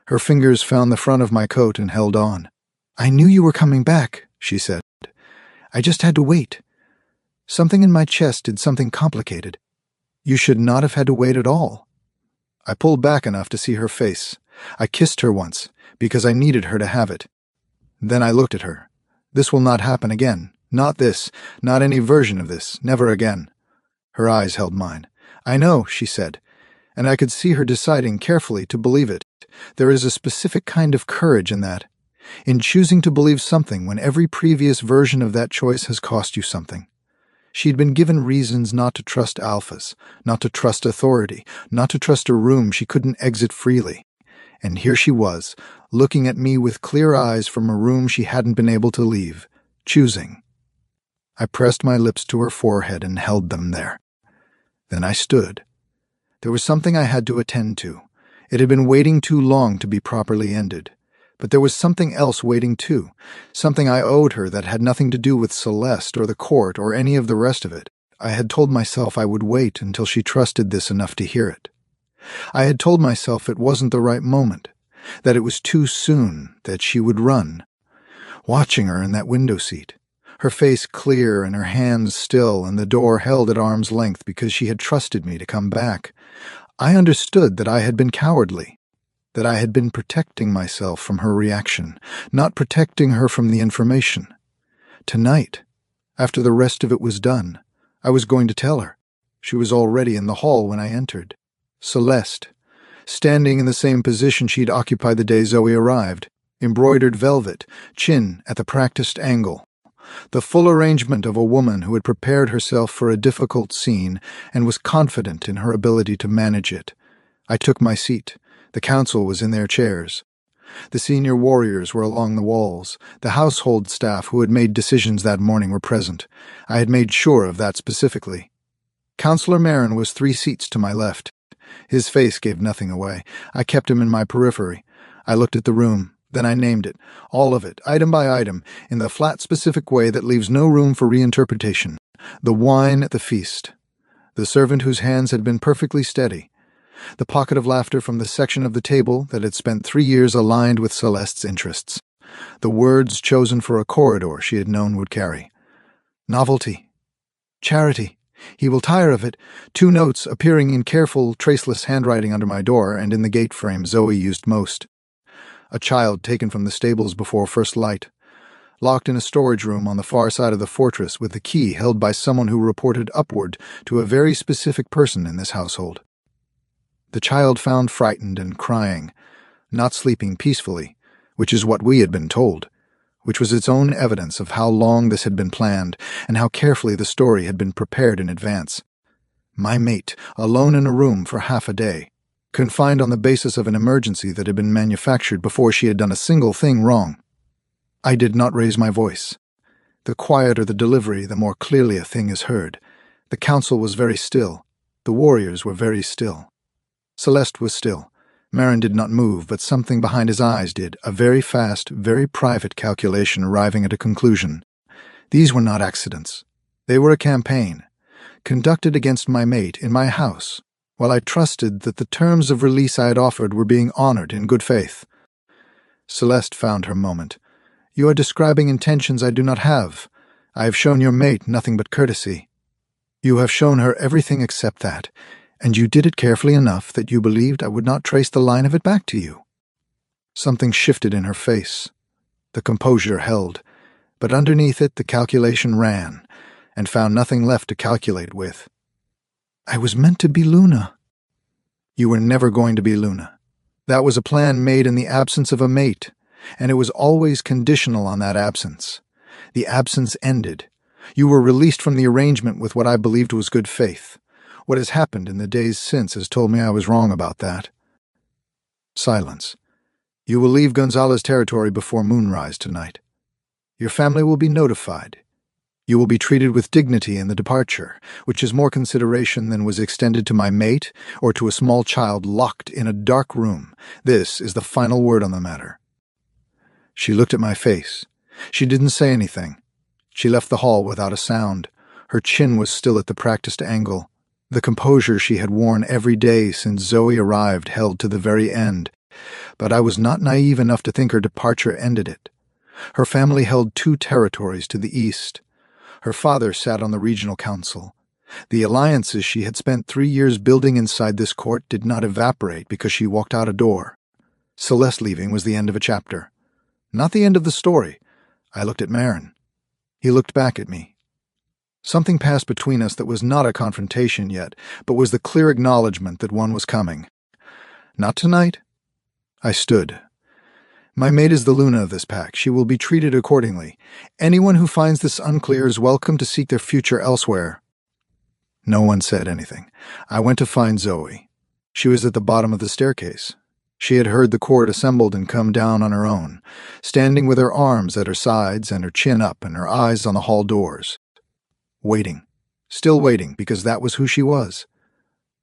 Her fingers found the front of my coat and held on. I knew you were coming back, she said. I just had to wait. Something in my chest did something complicated. You should not have had to wait at all. I pulled back enough to see her face. I kissed her once, because I needed her to have it. Then I looked at her. This will not happen again. Not this. Not any version of this. Never again. Her eyes held mine. I know, she said, and I could see her deciding carefully to believe it. There is a specific kind of courage in that, in choosing to believe something when every previous version of that choice has cost you something. She'd been given reasons not to trust alphas, not to trust authority, not to trust a room she couldn't exit freely. And here she was, looking at me with clear eyes from a room she hadn't been able to leave, choosing. I pressed my lips to her forehead and held them there. Then I stood. There was something I had to attend to. It had been waiting too long to be properly ended. But there was something else waiting too, something I owed her that had nothing to do with Celeste or the court or any of the rest of it. I had told myself I would wait until she trusted this enough to hear it. I had told myself it wasn't the right moment, that it was too soon, that she would run. Watching her in that window seat, her face clear and her hands still and the door held at arm's length because she had trusted me to come back, I understood that I had been cowardly. That I had been protecting myself from her reaction, not protecting her from the information. Tonight, after the rest of it was done, I was going to tell her. She was already in the hall when I entered. Celeste, standing in the same position she'd occupied the day Zoe arrived, embroidered velvet, chin at the practiced angle. The full arrangement of a woman who had prepared herself for a difficult scene and was confident in her ability to manage it. I took my seat. The council was in their chairs. The senior warriors were along the walls. The household staff who had made decisions that morning were present. I had made sure of that specifically. Councillor Marin was 3 seats to my left. His face gave nothing away. I kept him in my periphery. I looked at the room. Then I named it, all of it, item by item, in the flat specific way that leaves no room for reinterpretation. The wine at the feast. The servant whose hands had been perfectly steady. The pocket of laughter from the section of the table that had spent 3 years aligned with Celeste's interests. The words chosen for a corridor she had known would carry. Novelty. Charity. He will tire of it. 2 notes appearing in careful, traceless handwriting under my door and in the gate frame Zoe used most. A child taken from the stables before first light. Locked in a storage room on the far side of the fortress with the key held by someone who reported upward to a very specific person in this household. The child found frightened and crying. not sleeping peacefully, which is what we had been told, which was its own evidence of how long this had been planned and how carefully the story had been prepared in advance. My mate, alone in a room for half a day, confined on the basis of an emergency that had been manufactured before she had done a single thing wrong. I did not raise my voice. The quieter the delivery, the more clearly a thing is heard. The council was very still. The warriors were very still. Celeste was still. Marin did not move, but something behind his eyes did, a very fast, very private calculation arriving at a conclusion. These were not accidents. They were a campaign, conducted against my mate in my house, while I trusted that the terms of release I had offered were being honored in good faith. Celeste found her moment. You are describing intentions I do not have. I have shown your mate nothing but courtesy. You have shown her everything except that, and you did it carefully enough that you believed I would not trace the line of it back to you. Something shifted in her face. The composure held, but underneath it the calculation ran, and found nothing left to calculate with. I was meant to be Luna. You were never going to be Luna. That was a plan made in the absence of a mate, and it was always conditional on that absence. The absence ended. You were released from the arrangement with what I believed was good faith. What has happened in the days since has told me I was wrong about that. Silence. You will leave Gonzalez territory before moonrise tonight. Your family will be notified. You will be treated with dignity in the departure, which is more consideration than was extended to my mate or to a small child locked in a dark room. This is the final word on the matter. She looked at my face. She didn't say anything. She left the hall without a sound. Her chin was still at the practiced angle. The composure she had worn every day since Zoe arrived held to the very end. But I was not naive enough to think her departure ended it. Her family held 2 territories to the east. Her father sat on the regional council. The alliances she had spent 3 years building inside this court did not evaporate because she walked out a door. Celeste leaving was the end of a chapter. Not the end of the story. I looked at Marin. He looked back at me. Something passed between us that was not a confrontation yet, but was the clear acknowledgement that one was coming. Not tonight. I stood. My mate is the Luna of this pack. She will be treated accordingly. Anyone who finds this unclear is welcome to seek their future elsewhere. No one said anything. I went to find Zoe. She was at the bottom of the staircase. She had heard the court assembled and come down on her own, standing with her arms at her sides and her chin up and her eyes on the hall doors. Waiting. Still waiting, because that was who she was.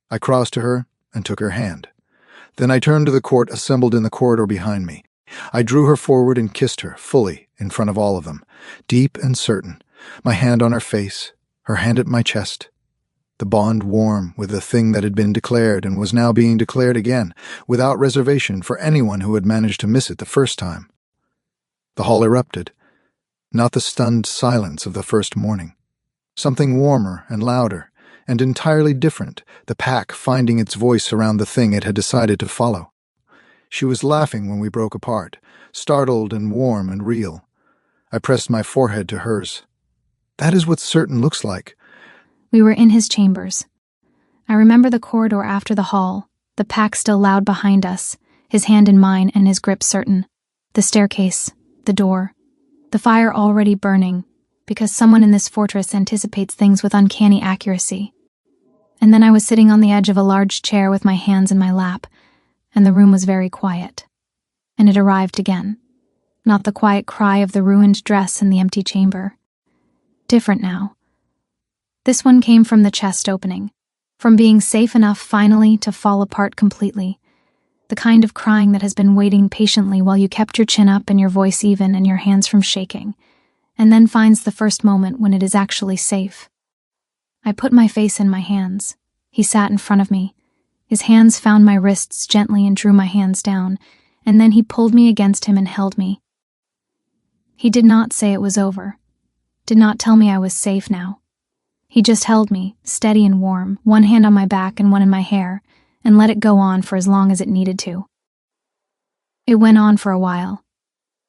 I crossed to her and took her hand. Then I turned to the court assembled in the corridor behind me. I drew her forward and kissed her, fully, in front of all of them, deep and certain, my hand on her face, her hand at my chest. The bond warm with the thing that had been declared and was now being declared again, without reservation for anyone who had managed to miss it the first time. The hall erupted. Not the stunned silence of the first morning. Something warmer and louder, and entirely different, the pack finding its voice around the thing it had decided to follow. She was laughing when we broke apart, startled and warm and real. I pressed my forehead to hers. That is what certain looks like. We were in his chambers. I remember the corridor after the hall, the pack still loud behind us, his hand in mine and his grip certain. The staircase, the door, the fire already burning, because someone in this fortress anticipates things with uncanny accuracy. And then I was sitting on the edge of a large chair with my hands in my lap, and the room was very quiet. And it arrived again. Not the quiet cry of the ruined dress in the empty chamber. Different now. This one came from the chest opening, from being safe enough finally to fall apart completely. The kind of crying that has been waiting patiently while you kept your chin up and your voice even and your hands from shaking, and then finds the first moment when it is actually safe. I put my face in my hands. He sat in front of me. His hands found my wrists gently and drew my hands down, and then he pulled me against him and held me. He did not say it was over, did not tell me I was safe now. He just held me, steady and warm, one hand on my back and one in my hair, and let it go on for as long as it needed to. It went on for a while.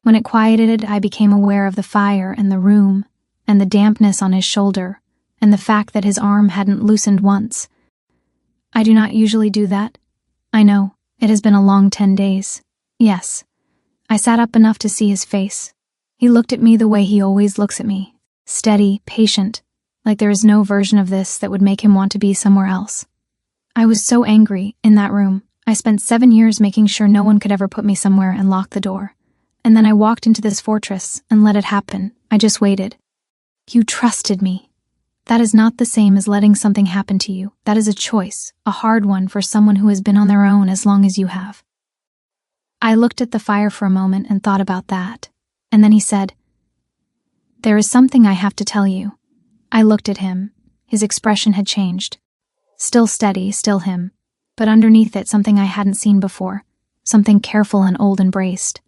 When it quieted, I became aware of the fire and the room, and the dampness on his shoulder, and the fact that his arm hadn't loosened once. I do not usually do that. I know, it has been a long 10 days. Yes. I sat up enough to see his face. He looked at me the way he always looks at me. Steady, patient, like there is no version of this that would make him want to be somewhere else. I was so angry, in that room. I spent 7 years making sure no one could ever put me somewhere and lock the door. And then I walked into this fortress and let it happen. I just waited. You trusted me. That is not the same as letting something happen to you. That is a choice, a hard one for someone who has been on their own as long as you have. I looked at the fire for a moment and thought about that. And then he said, "There is something I have to tell you." I looked at him. His expression had changed. Still steady, still him. But underneath it, something I hadn't seen before. Something careful and old and braced.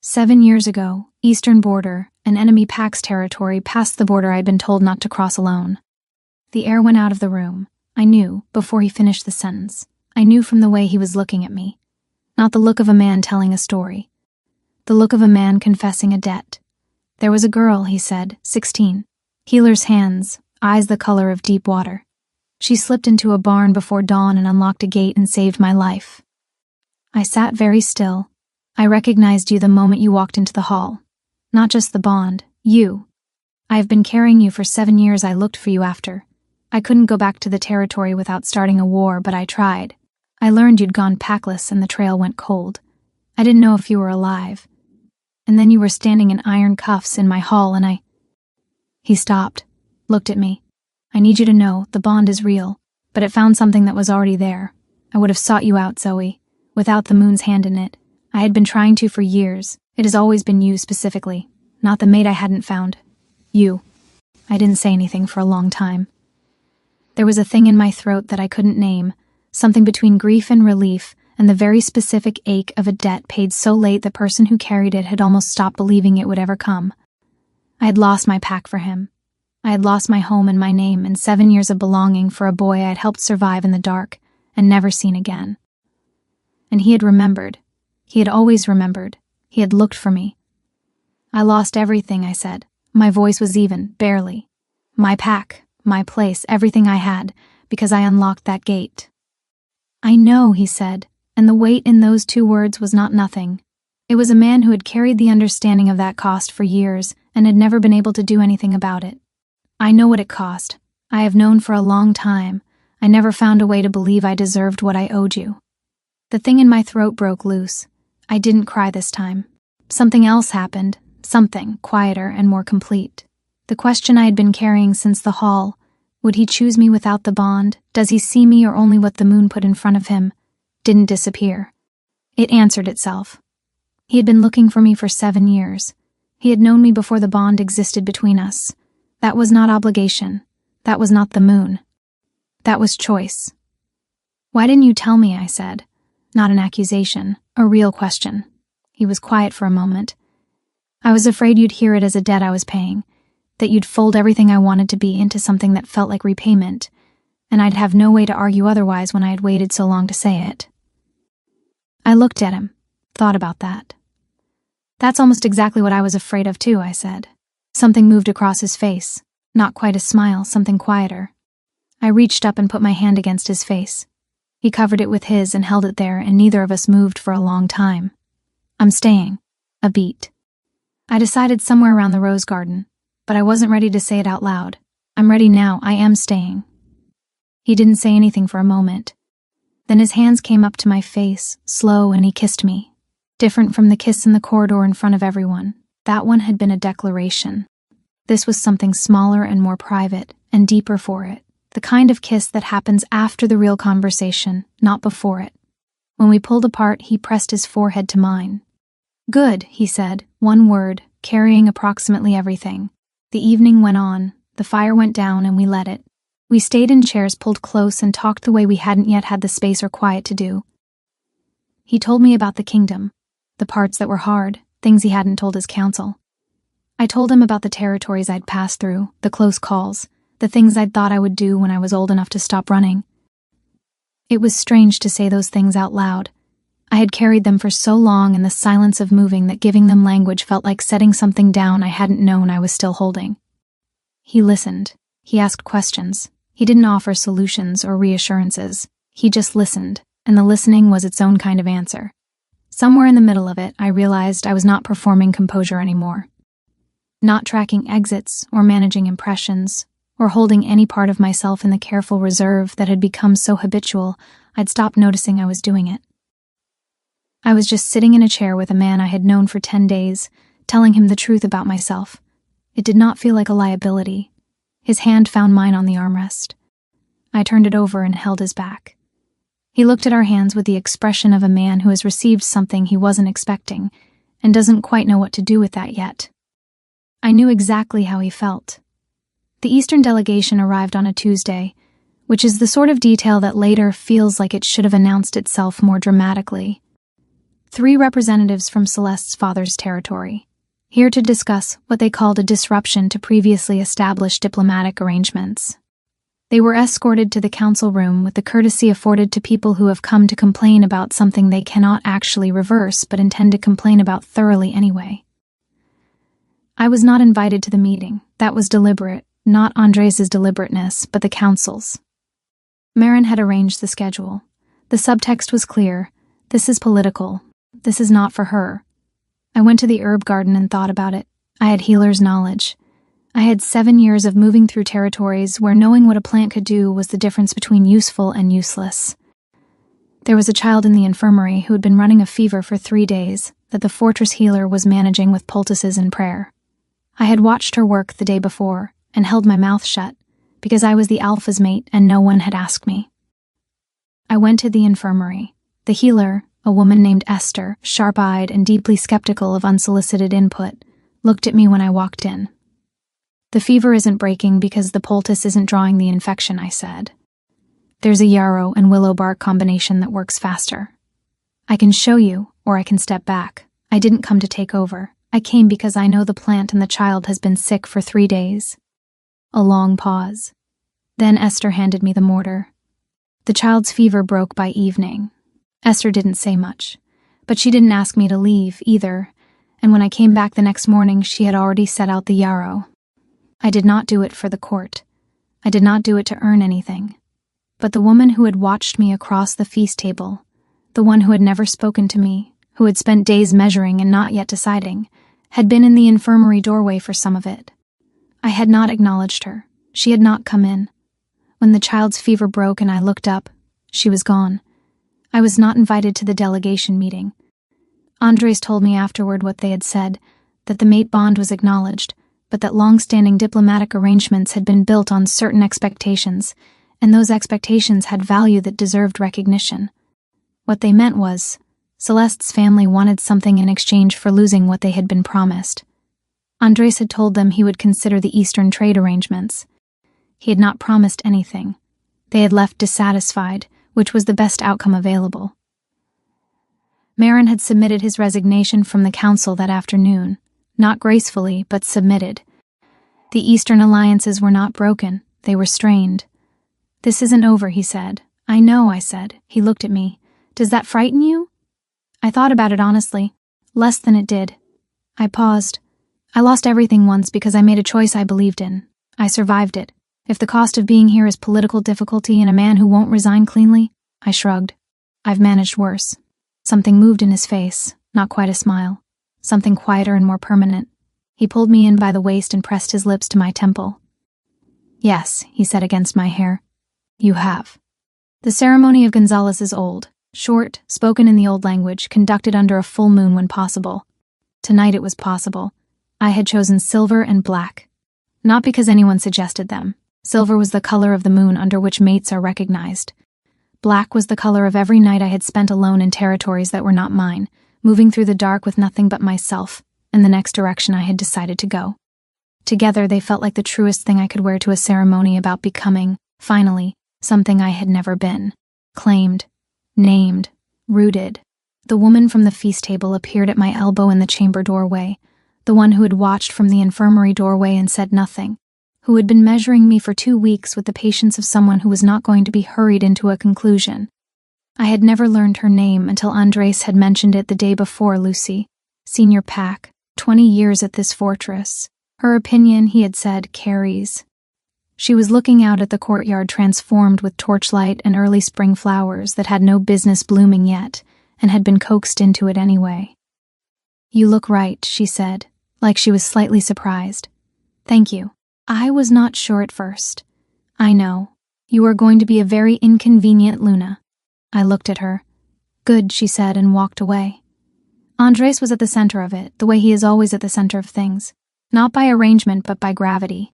7 years ago, eastern border, an enemy pack's territory past the border I'd been told not to cross alone. The air went out of the room. I knew, before he finished the sentence. I knew from the way he was looking at me. Not the look of a man telling a story. The look of a man confessing a debt. There was a girl, he said, 16. Healer's hands, eyes the color of deep water. She slipped into a barn before dawn and unlocked a gate and saved my life. I sat very still. I recognized you the moment you walked into the hall. Not just the bond, you. I have been carrying you for 7 years. I looked for you after. I couldn't go back to the territory without starting a war, but I tried. I learned you'd gone Packless and the trail went cold. I didn't know if you were alive. And then you were standing in iron cuffs in my hall and I... He stopped, looked at me. I need you to know, the bond is real, but it found something that was already there. I would have sought you out, Zoe, without the moon's hand in it. I had been trying to for years. It has always been you specifically, not the mate I hadn't found. You. I didn't say anything for a long time. There was a thing in my throat that I couldn't name, something between grief and relief, and the very specific ache of a debt paid so late the person who carried it had almost stopped believing it would ever come. I had lost my pack for him. I had lost my home and my name and 7 years of belonging for a boy I had helped survive in the dark and never seen again. And he had remembered. He had always remembered. He had looked for me. I lost everything, I said. My voice was even, barely. My pack, my place, everything I had, because I unlocked that gate. I know, he said, and the weight in those 2 words was not nothing. It was a man who had carried the understanding of that cost for years and had never been able to do anything about it. I know what it cost. I have known for a long time. I never found a way to believe I deserved what I owed you. The thing in my throat broke loose. I didn't cry this time. Something else happened, something quieter and more complete. The question I had been carrying since the hall, would he choose me without the bond? Does he see me or only what the moon put in front of him? Didn't disappear. It answered itself. He had been looking for me for 7 years. He had known me before the bond existed between us. That was not obligation. That was not the moon. That was choice. Why didn't you tell me, I said. Not an accusation, a real question. He was quiet for a moment. I was afraid you'd hear it as a debt I was paying, that you'd fold everything I wanted to be into something that felt like repayment, and I'd have no way to argue otherwise when I had waited so long to say it. I looked at him, thought about that. That's almost exactly what I was afraid of too, I said. Something moved across his face, not quite a smile, something quieter. I reached up and put my hand against his face. He covered it with his and held it there, and neither of us moved for a long time. I'm staying. A beat. I decided somewhere around the rose garden, but I wasn't ready to say it out loud. I'm ready now. I am staying. He didn't say anything for a moment. Then his hands came up to my face, slow, and he kissed me. Different from the kiss in the corridor in front of everyone. That one had been a declaration. This was something smaller and more private, and deeper for it. The kind of kiss that happens after the real conversation, not before it. When we pulled apart, he pressed his forehead to mine. Good, he said, one word, carrying approximately everything. The evening went on, the fire went down, and we let it. We stayed in chairs pulled close and talked the way we hadn't yet had the space or quiet to do. He told me about the kingdom, the parts that were hard, things he hadn't told his council. I told him about the territories I'd passed through, the close calls, the things I'd thought I would do when I was old enough to stop running. It was strange to say those things out loud. I had carried them for so long in the silence of moving that giving them language felt like setting something down I hadn't known I was still holding. He listened. He asked questions. He didn't offer solutions or reassurances. He just listened, and the listening was its own kind of answer. Somewhere in the middle of it, I realized I was not performing composure anymore. Not tracking exits or managing impressions, or holding any part of myself in the careful reserve that had become so habitual, I'd stopped noticing I was doing it. I was just sitting in a chair with a man I had known for 10 days, telling him the truth about myself. It did not feel like a liability. His hand found mine on the armrest. I turned it over and held his back. He looked at our hands with the expression of a man who has received something he wasn't expecting and doesn't quite know what to do with that yet. I knew exactly how he felt. The Eastern delegation arrived on a Tuesday, which is the sort of detail that later feels like it should have announced itself more dramatically. 3 representatives from Celeste's father's territory, here to discuss what they called a disruption to previously established diplomatic arrangements. They were escorted to the council room with the courtesy afforded to people who have come to complain about something they cannot actually reverse but intend to complain about thoroughly anyway. I was not invited to the meeting. That was deliberate, not Andres' deliberateness, but the council's. Marin had arranged the schedule. The subtext was clear. This is political. This is not for her. I went to the herb garden and thought about it. I had healer's knowledge. I had 7 years of moving through territories where knowing what a plant could do was the difference between useful and useless. There was a child in the infirmary who had been running a fever for 3 days that the fortress healer was managing with poultices and prayer. I had watched her work the day before and held my mouth shut because I was the alpha's mate and no one had asked me. I went to the infirmary. The healer, a woman named Esther, sharp-eyed and deeply skeptical of unsolicited input, looked at me when I walked in. The fever isn't breaking because the poultice isn't drawing the infection, I said. There's a yarrow and willow bark combination that works faster. I can show you, or I can step back. I didn't come to take over. I came because I know the plant and the child has been sick for 3 days. A long pause. Then Esther handed me the mortar. The child's fever broke by evening. Esther didn't say much, but she didn't ask me to leave either, and when I came back the next morning, she had already set out the yarrow. I did not do it for the court. I did not do it to earn anything. But the woman who had watched me across the feast table, the one who had never spoken to me, who had spent days measuring and not yet deciding, had been in the infirmary doorway for some of it. I had not acknowledged her. She had not come in. When the child's fever broke and I looked up, she was gone. I was not invited to the delegation meeting. Andres told me afterward what they had said, that the mate bond was acknowledged, but that long-standing diplomatic arrangements had been built on certain expectations, and those expectations had value that deserved recognition. What they meant was, Celeste's family wanted something in exchange for losing what they had been promised. Andres had told them he would consider the Eastern trade arrangements. He had not promised anything. They had left dissatisfied, which was the best outcome available. Marin had submitted his resignation from the council that afternoon, not gracefully, but submitted. The Eastern alliances were not broken, they were strained. This isn't over, he said. I know, I said. He looked at me. Does that frighten you? I thought about it honestly. Less than it did. I paused. I lost everything once because I made a choice I believed in. I survived it. If the cost of being here is political difficulty and a man who won't resign cleanly, I shrugged. I've managed worse. Something moved in his face, not quite a smile. Something quieter and more permanent. He pulled me in by the waist and pressed his lips to my temple. Yes, he said against my hair. You have. The ceremony of Gonzales is old, short, spoken in the old language, conducted under a full moon when possible. Tonight it was possible. I had chosen silver and black. Not because anyone suggested them. Silver was the color of the moon under which mates are recognized. Black was the color of every night I had spent alone in territories that were not mine, moving through the dark with nothing but myself and the next direction I had decided to go. Together they felt like the truest thing I could wear to a ceremony about becoming, finally, something I had never been. Claimed, named, rooted. The woman from the feast table appeared at my elbow in the chamber doorway, the one who had watched from the infirmary doorway and said nothing, who had been measuring me for 2 weeks with the patience of someone who was not going to be hurried into a conclusion. I had never learned her name until Andres had mentioned it the day before. Lucy, Senior Pack, 20 years at this fortress. Her opinion, he had said, carries. She was looking out at the courtyard transformed with torchlight and early spring flowers that had no business blooming yet, and had been coaxed into it anyway. "You look right," she said, like she was slightly surprised. "Thank you. I was not sure at first. I know. You are going to be a very inconvenient Luna." I looked at her. "Good," she said, and walked away. Andres was at the center of it, the way he is always at the center of things. Not by arrangement, but by gravity.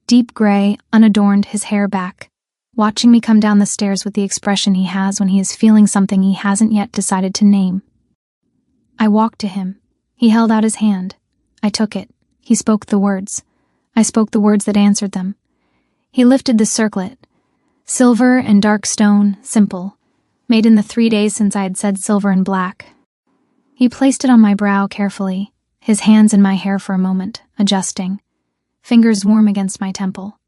Deep gray, unadorned, his hair back, watching me come down the stairs with the expression he has when he is feeling something he hasn't yet decided to name. I walked to him. He held out his hand. I took it. He spoke the words. I spoke the words that answered them. He lifted the circlet. Silver and dark stone, simple, made in the 3 days since I had said silver and black. He placed it on my brow carefully, his hands in my hair for a moment, adjusting, fingers warm against my temple.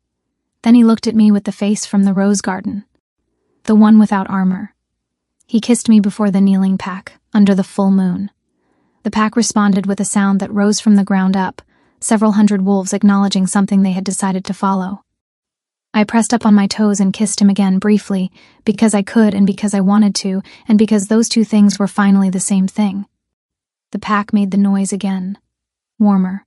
Then he looked at me with the face from the rose garden, the one without armor. He kissed me before the kneeling pack, under the full moon. The pack responded with a sound that rose from the ground up, several hundred wolves acknowledging something they had decided to follow. I pressed up on my toes and kissed him again briefly, because I could and because I wanted to, and because those two things were finally the same thing. The pack made the noise again, warmer.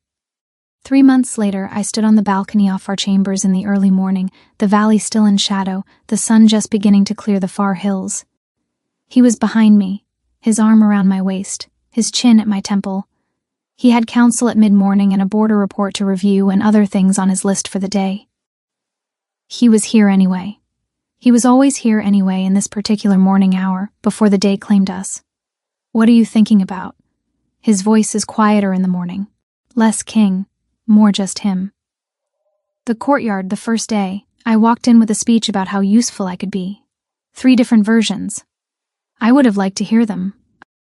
3 months later, I stood on the balcony off our chambers in the early morning, the valley still in shadow, the sun just beginning to clear the far hills. He was behind me, his arm around my waist, his chin at my temple. He had council at mid-morning and a border report to review and other things on his list for the day. He was here anyway. He was always here anyway in this particular morning hour, before the day claimed us. "What are you thinking about?" His voice is quieter in the morning. Less king, more just him. The courtyard, the first day, I walked in with a speech about how useful I could be. 3 different versions. I would have liked to hear them.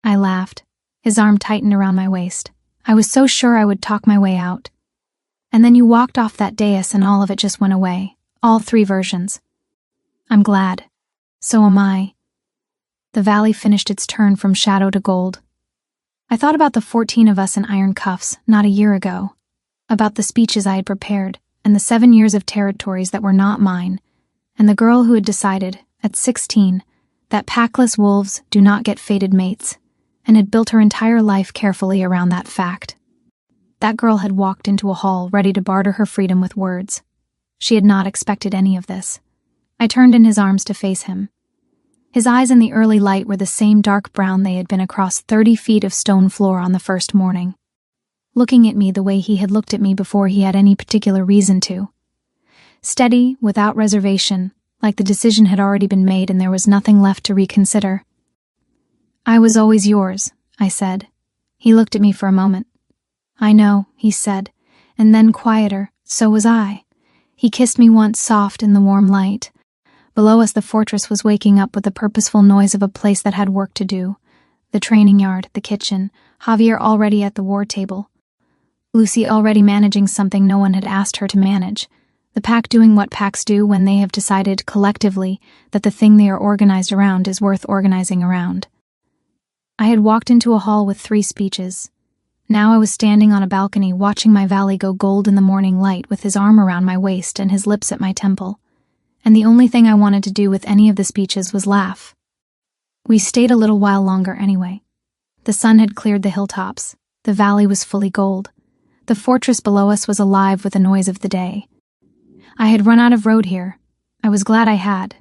I laughed. His arm tightened around my waist. I was so sure I would talk my way out. And then you walked off that dais and all of it just went away. All 3 versions. I'm glad. So am I. The valley finished its turn from shadow to gold. I thought about the 14 of us in iron cuffs, not a year ago. About the speeches I had prepared, and the 7 years of territories that were not mine, and the girl who had decided, at 16, that packless wolves do not get fated mates, and had built her entire life carefully around that fact. That girl had walked into a hall ready to barter her freedom with words. She had not expected any of this. I turned in his arms to face him. His eyes in the early light were the same dark brown they had been across 30 feet of stone floor on the first morning. Looking at me the way he had looked at me before he had any particular reason to. Steady, without reservation, like the decision had already been made and there was nothing left to reconsider. "I was always yours," I said. He looked at me for a moment. "I know," he said, and then quieter, "So was I." He kissed me once, soft in the warm light. Below us the fortress was waking up with the purposeful noise of a place that had work to do. The training yard, the kitchen, Javier already at the war table. Lucy already managing something no one had asked her to manage. The pack doing what packs do when they have decided, collectively, that the thing they are organized around is worth organizing around. I had walked into a hall with 3 speeches. Now I was standing on a balcony watching my valley go gold in the morning light with his arm around my waist and his lips at my temple. And the only thing I wanted to do with any of the speeches was laugh. We stayed a little while longer anyway. The sun had cleared the hilltops. The valley was fully gold. The fortress below us was alive with the noise of the day. I had run out of road here. I was glad I had.